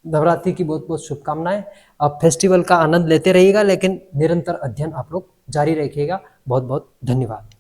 नवरात्रि की बहुत बहुत शुभकामनाएं। आप फेस्टिवल का आनंद लेते रहिएगा, लेकिन निरंतर अध्ययन आप लोग जारी रखिएगा। बहुत बहुत धन्यवाद।